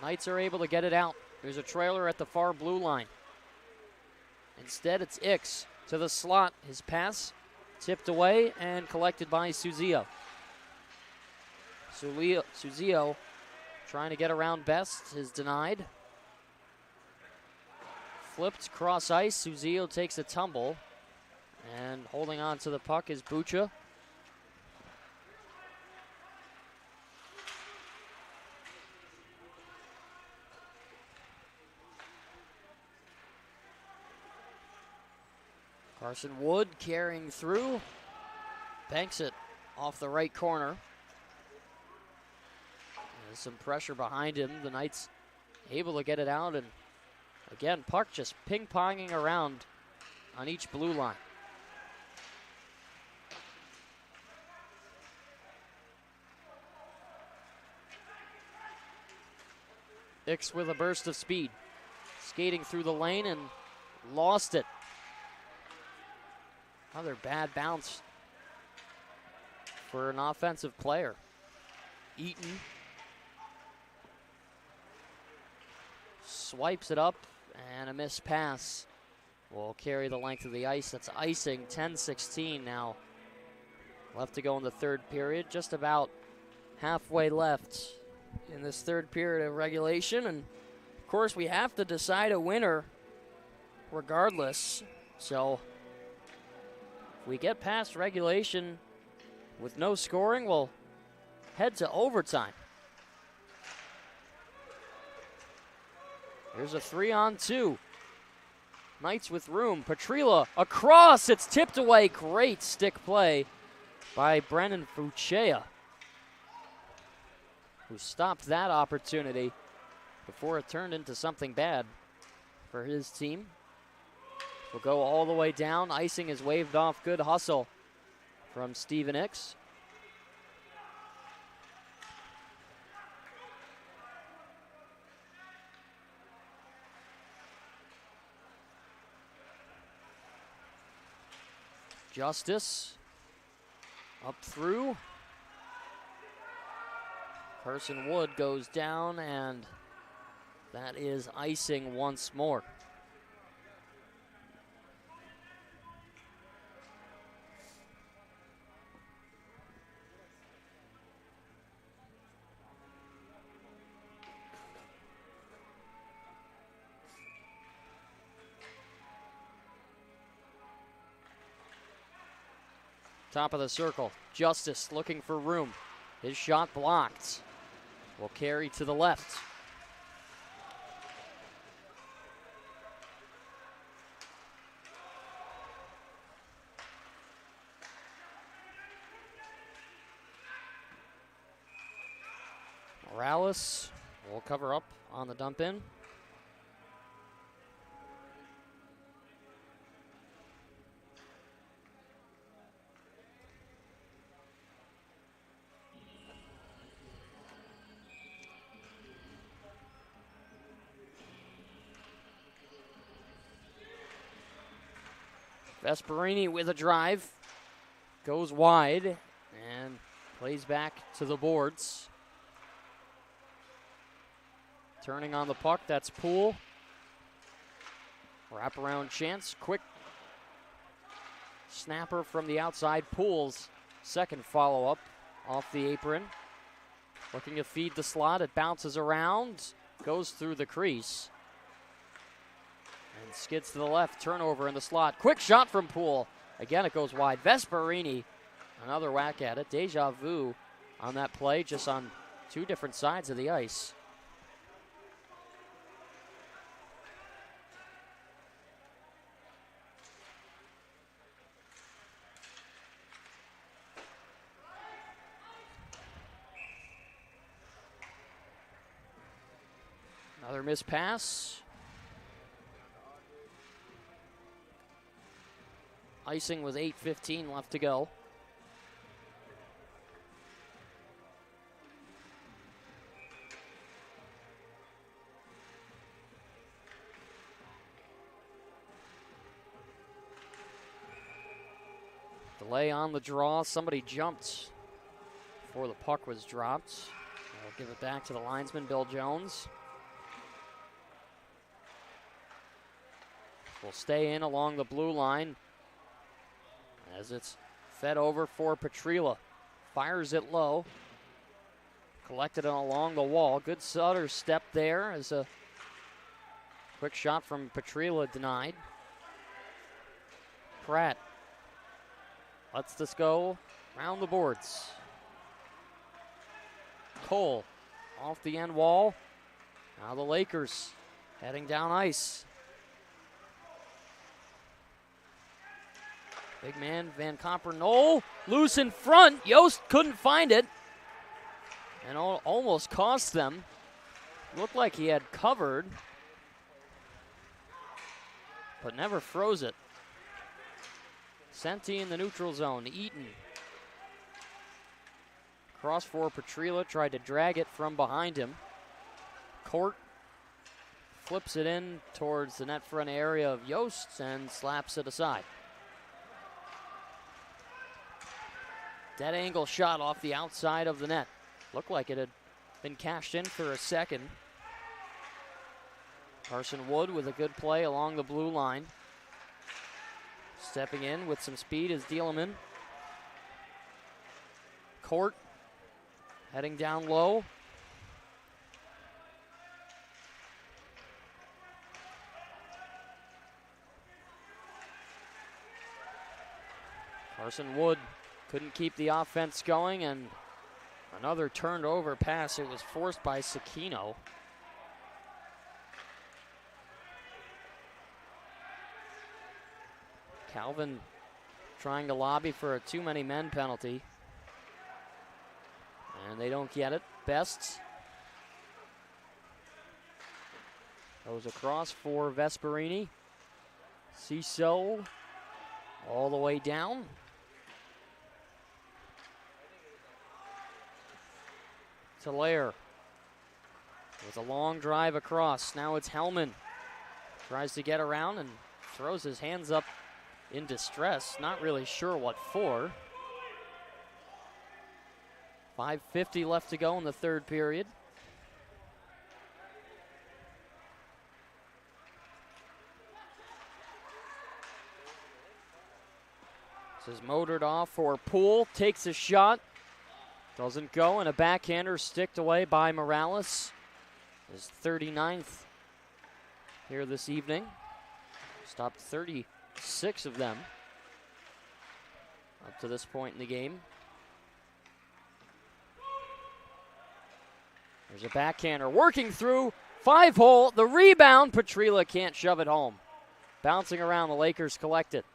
Knights are able to get it out. There's a trailer at the far blue line. Instead, it's Ix to the slot. His pass tipped away and collected by Suzio. Suzio trying to get around Best is denied. Flipped cross ice. Suzio takes a tumble. And holding on to the puck is Bucha. Carson Wood carrying through. Banks it off the right corner. There's some pressure behind him. The Knights able to get it out, and again, puck just ping-ponging around on each blue line. Ix with a burst of speed. Skating through the lane and lost it. Another bad bounce for an offensive player. Eaton swipes it up, and a missed pass will carry the length of the ice. That's icing. 10-16 now left to go in the third period. Just about halfway left in this third period of regulation. And, of course, we have to decide a winner regardless. So if we get past regulation with no scoring, we'll head to overtime. Here's a 3-on-2. Knights with room. Petrila across. It's tipped away. Great stick play by Brennan Fuchea, who stopped that opportunity before it turned into something bad for his team. Will go all the way down. Icing is waved off. Good hustle from Steven Ix. Justice up through. Carson Wood goes down, and that is icing once more. Top of the circle. Justice looking for room. His shot blocked. Will carry to the left. Morales will cover up on the dump in. Vesperini with a drive, goes wide, and plays back to the boards. Turning on the puck, that's Poole. Wraparound chance, quick snapper from the outside. Poole's second follow-up off the apron. Looking to feed the slot, it bounces around, goes through the crease. And skids to the left, turnover in the slot. Quick shot from Poole. Again, it goes wide. Vesperini, another whack at it. Deja vu on that play, just on two different sides of the ice. Another missed pass. Icing with 8:15 left to go. Delay on the draw. Somebody jumped before the puck was dropped. I'll give it back to the linesman, Bill Jones. Will stay in along the blue line as it's fed over for Petrila. Fires it low. Collected it along the wall. Good Sutter step there as a quick shot from Petrila denied. Pratt lets this go around the boards. Cole off the end wall. Now the Lakers heading down ice. Big man Van Comper-Knoll loose in front. Yost couldn't find it and almost cost them. Looked like he had covered, but never froze it. Senti in the neutral zone. Eaton. Cross for Petrila, tried to drag it from behind him. Court flips it in towards the net front area of Yost and slaps it aside. Dead angle shot off the outside of the net. Looked like it had been cashed in for a second. Carson Wood with a good play along the blue line. Stepping in with some speed is Dieleman. Court heading down low. Carson Wood couldn't keep the offense going, and another turned over pass. It was forced by Sakino. Calvin trying to lobby for a too many men penalty. And they don't get it. Best goes across for Vesperini. Ciso all the way down. Talaire with a long drive across. Now it's Hellman. Tries to get around and throws his hands up in distress. Not really sure what for. 5:50 left to go in the third period. This is motored off for Poole. Takes a shot. Doesn't go, and a backhander sticked away by Morales. His 39th here this evening. Stopped 36 of them up to this point in the game. There's a backhander working through 5-hole. The rebound, Petrila can't shove it home. Bouncing around, the Lakers collect it.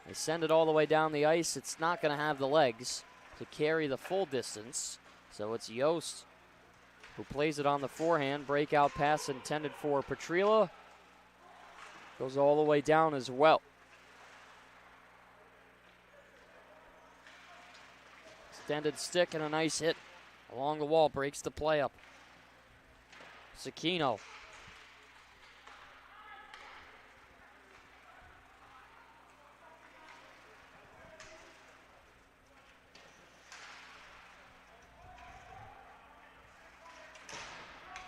They send it all the way down the ice. It's not going to have the legs to carry the full distance. So it's Yost who plays it on the forehand. Breakout pass intended for Petrila. Goes all the way down as well. Extended stick and a nice hit along the wall. Breaks the play up. Sakino.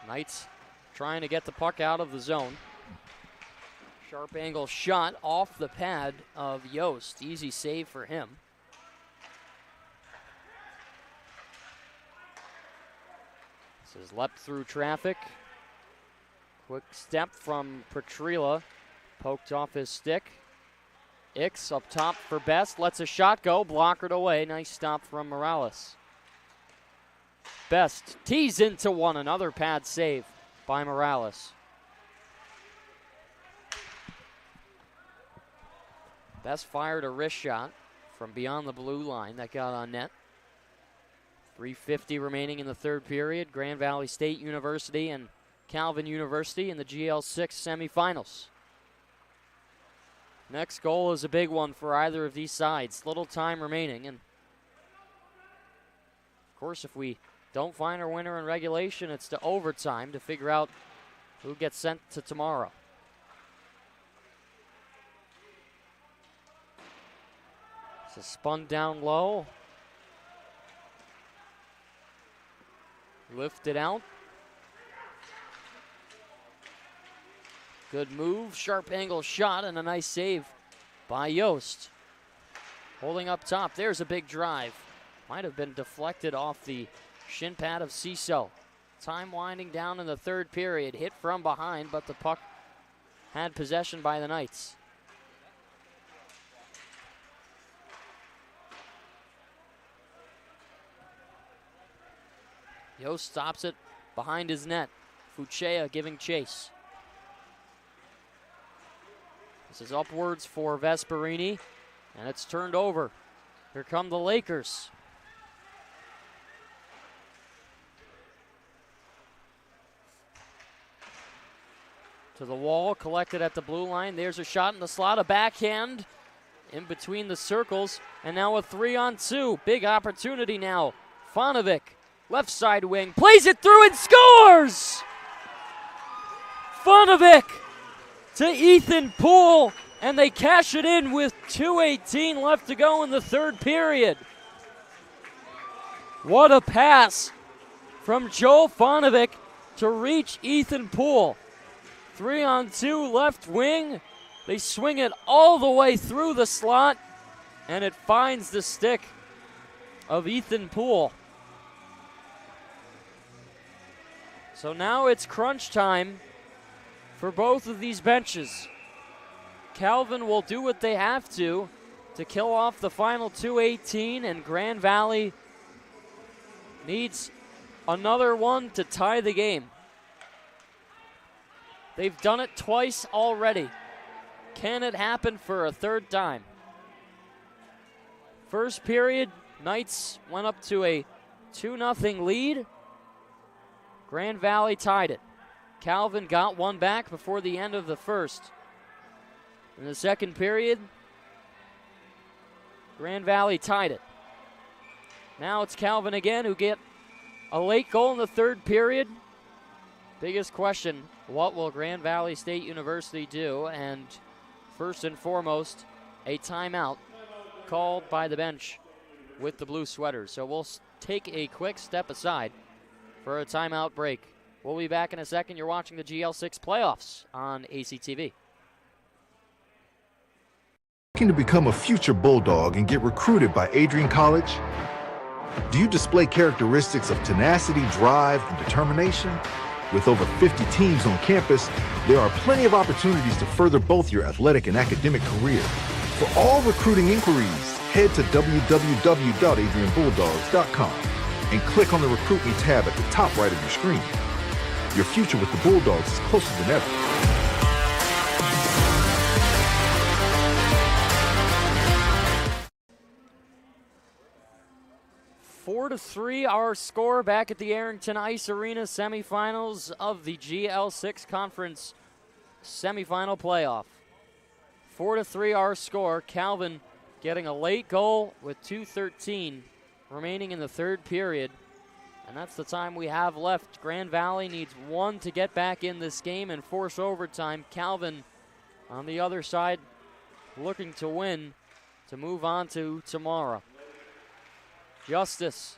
Knights trying to get the puck out of the zone. Sharp angle shot off the pad of Yost. Easy save for him. This is leapt through traffic. Quick step from Petrila. Poked off his stick. Ix up top for Best. Lets a shot go. Blockered away. Nice stop from Morales. Best tees into one. Another pad save by Morales. Best fired a wrist shot from beyond the blue line that got on net. 3:50 remaining in the third period. Grand Valley State University and Calvin University in the GL6 semifinals. Next goal is a big one for either of these sides. Little time remaining. And of course, if we don't find our winner in regulation, it's to overtime to figure out who gets sent to tomorrow. It's a spun down low. Lifted out. Good move, sharp angle shot, and a nice save by Yost. Holding up top, there's a big drive. Might have been deflected off the shin pad of Ciso. Time winding down in the third period. Hit from behind, but the puck had possession by the Knights. Yost stops it behind his net. Fuchea giving chase. This is upwards for Vesperini, and it's turned over. Here come the Lakers. To the wall, collected at the blue line. There's a shot in the slot, a backhand in between the circles, and now a 3-on-2. Big opportunity now. Fonovic, left side wing, plays it through and scores! Fonovic to Ethan Poole, and they cash it in with 2:18 left to go in the third period. What a pass from Joe Fonovic to reach Ethan Poole. 3-on-2 left wing. They swing it all the way through the slot, and it finds the stick of Ethan Poole. So now it's crunch time for both of these benches. Calvin will do what they have to kill off the final 2:18, and Grand Valley needs another one to tie the game. They've done it twice already. Can it happen for a third time? First period, Knights went up to a 2-0 lead. Grand Valley tied it. Calvin got one back before the end of the first. In the second period, Grand Valley tied it. Now it's Calvin again who get a late goal in the third period. Biggest question, what will Grand Valley State University do? And first and foremost, a timeout called by the bench with the blue sweaters. So we'll take a quick step aside for a timeout break. We'll be back in a second. You're watching the GL6 playoffs on ACTV. Looking to become a future Bulldog and get recruited by Adrian College? Do you display characteristics of tenacity, drive, and determination? With over 50 teams on campus, there are plenty of opportunities to further both your athletic and academic career. For all recruiting inquiries, head to www.adrianbulldogs.com and click on the Recruit Me tab at the top right of your screen. Your future with the Bulldogs is closer than ever. 4-3 our score back at the Arrington Ice Arena semifinals of the GL6 Conference semifinal playoff. 4-3 our score. Calvin getting a late goal with 2:13 remaining in the third period. And that's the time we have left. Grand Valley needs one to get back in this game and force overtime. Calvin on the other side looking to win to move on to tomorrow. Justice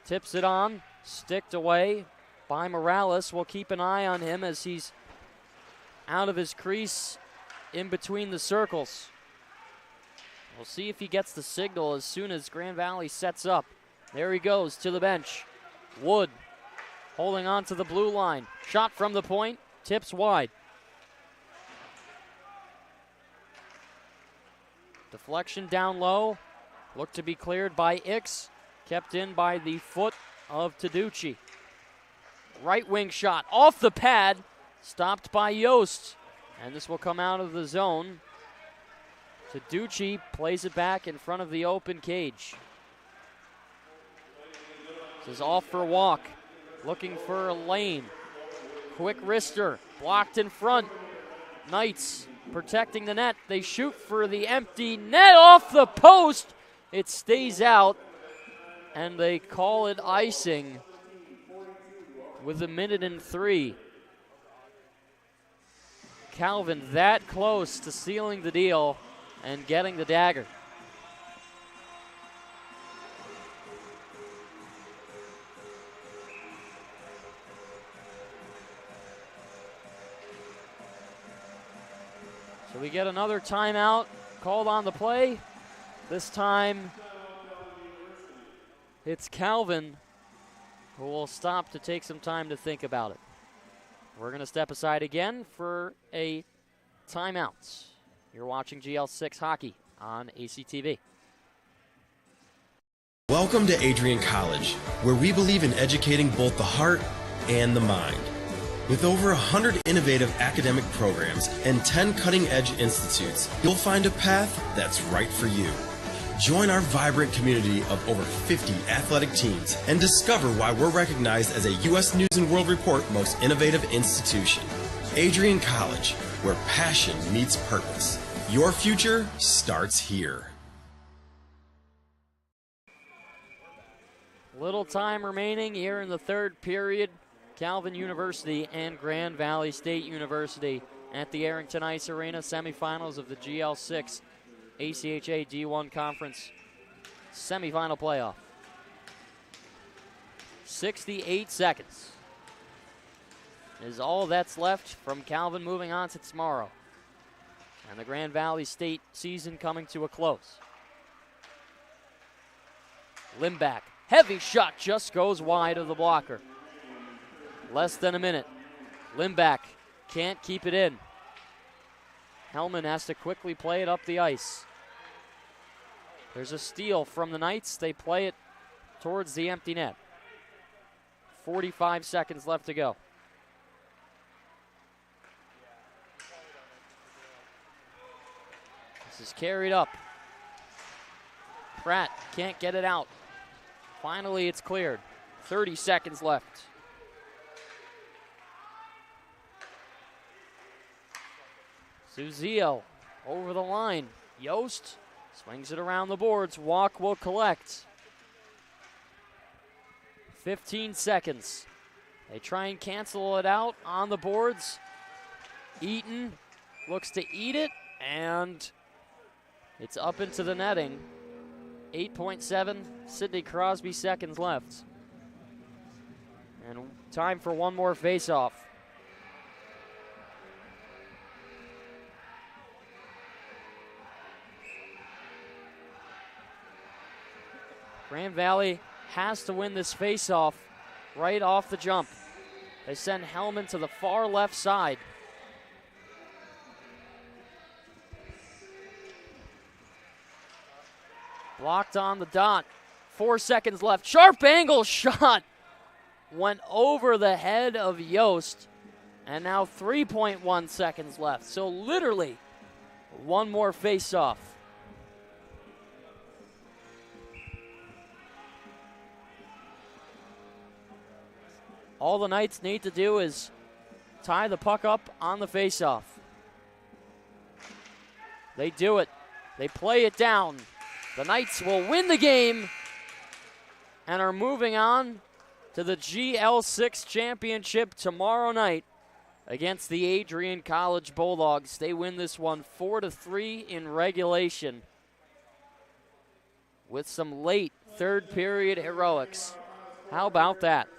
tips it on, sticked away by Morales. We'll keep an eye on him as he's out of his crease in between the circles. We'll see if he gets the signal as soon as Grand Valley sets up. There he goes to the bench. Wood holding on to the blue line. Shot from the point, tips wide. Deflection down low. Looked to be cleared by Ix. Kept in by the foot of Taducci. Right wing shot off the pad. Stopped by Yost. And this will come out of the zone. Taducci plays it back in front of the open cage. This is off for a walk. Looking for a lane. Quick wrister, blocked in front. Knights protecting the net. They shoot for the empty net off the post. It stays out, and they call it icing with 1:03. Calvin that close to sealing the deal and getting the dagger. So we get another timeout called on the play. This time it's Calvin who will stop to take some time to think about it. We're going to step aside again for a timeout. You're watching GL6 hockey on ACTV. Welcome to Adrian College, where we believe in educating both the heart and the mind. With over 100 innovative academic programs and 10 cutting-edge institutes, you'll find a path that's right for you. Join our vibrant community of over 50 athletic teams and discover why we're recognized as a U.S. News & World Report Most Innovative Institution. Adrian College, where passion meets purpose. Your future starts here. Little time remaining here in the third period. Calvin University and Grand Valley State University at the Arrington Ice Arena, semifinals of the GL6 ACHA D1 Conference semifinal playoff. 68 seconds is all that's left from Calvin moving on to tomorrow, and the Grand Valley State season coming to a close. Limback, heavy shot, just goes wide of the blocker. Less than a minute. Limback can't keep it in. Hellman has to quickly play it up the ice. There's a steal from the Knights. They play it towards the empty net. 45 seconds left to go. This is carried up. Pratt can't get it out. Finally, it's cleared. 30 seconds left. Suzio over the line. Yost swings it around the boards. Walk will collect. 15 seconds. They try and cancel it out on the boards. Eaton looks to eat it, and it's up into the netting. 8.7 Sidney Crosby seconds left. And time for one more face-off. Grand Valley has to win this face-off right off the jump. They send Hellman to the far left side. Blocked on the dot. 4 seconds left. Sharp angle shot. Went over the head of Yost. And now 3.1 seconds left. So literally one more face-off. All the Knights need to do is tie the puck up on the faceoff. They do it. They play it down. The Knights will win the game and are moving on to the GL6 championship tomorrow night against the Adrian College Bulldogs. They win this one 4-3 in regulation with some late third period heroics. How about that?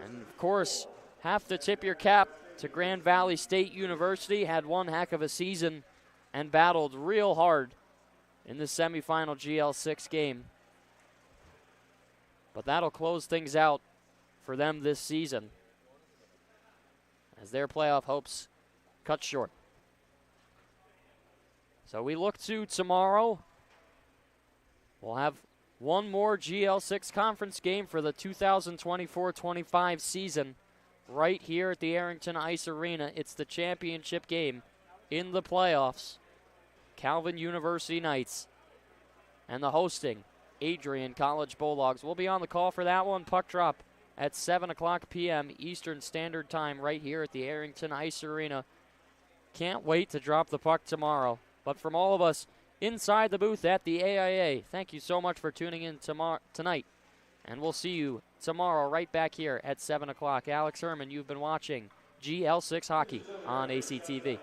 And of course, have to tip your cap to Grand Valley State University. Had one heck of a season and battled real hard in the semifinal GL6 game. But that'll close things out for them this season as their playoff hopes cut short. So we look to tomorrow. We'll have one more GL6 conference game for the 2024-25 season right here at the Arrington Ice Arena. It's the championship game in the playoffs. Calvin University Knights and the hosting Adrian College Bulldogs. We'll be on the call for that one. Puck drop at 7 o'clock p.m. Eastern Standard Time right here at the Arrington Ice Arena. Can't wait to drop the puck tomorrow. But from all of us inside the booth at the AIA, thank you so much for tuning in tonight. And we'll see you tomorrow right back here at 7 o'clock. Alex Herman, you've been watching GL6 Hockey on ACTV.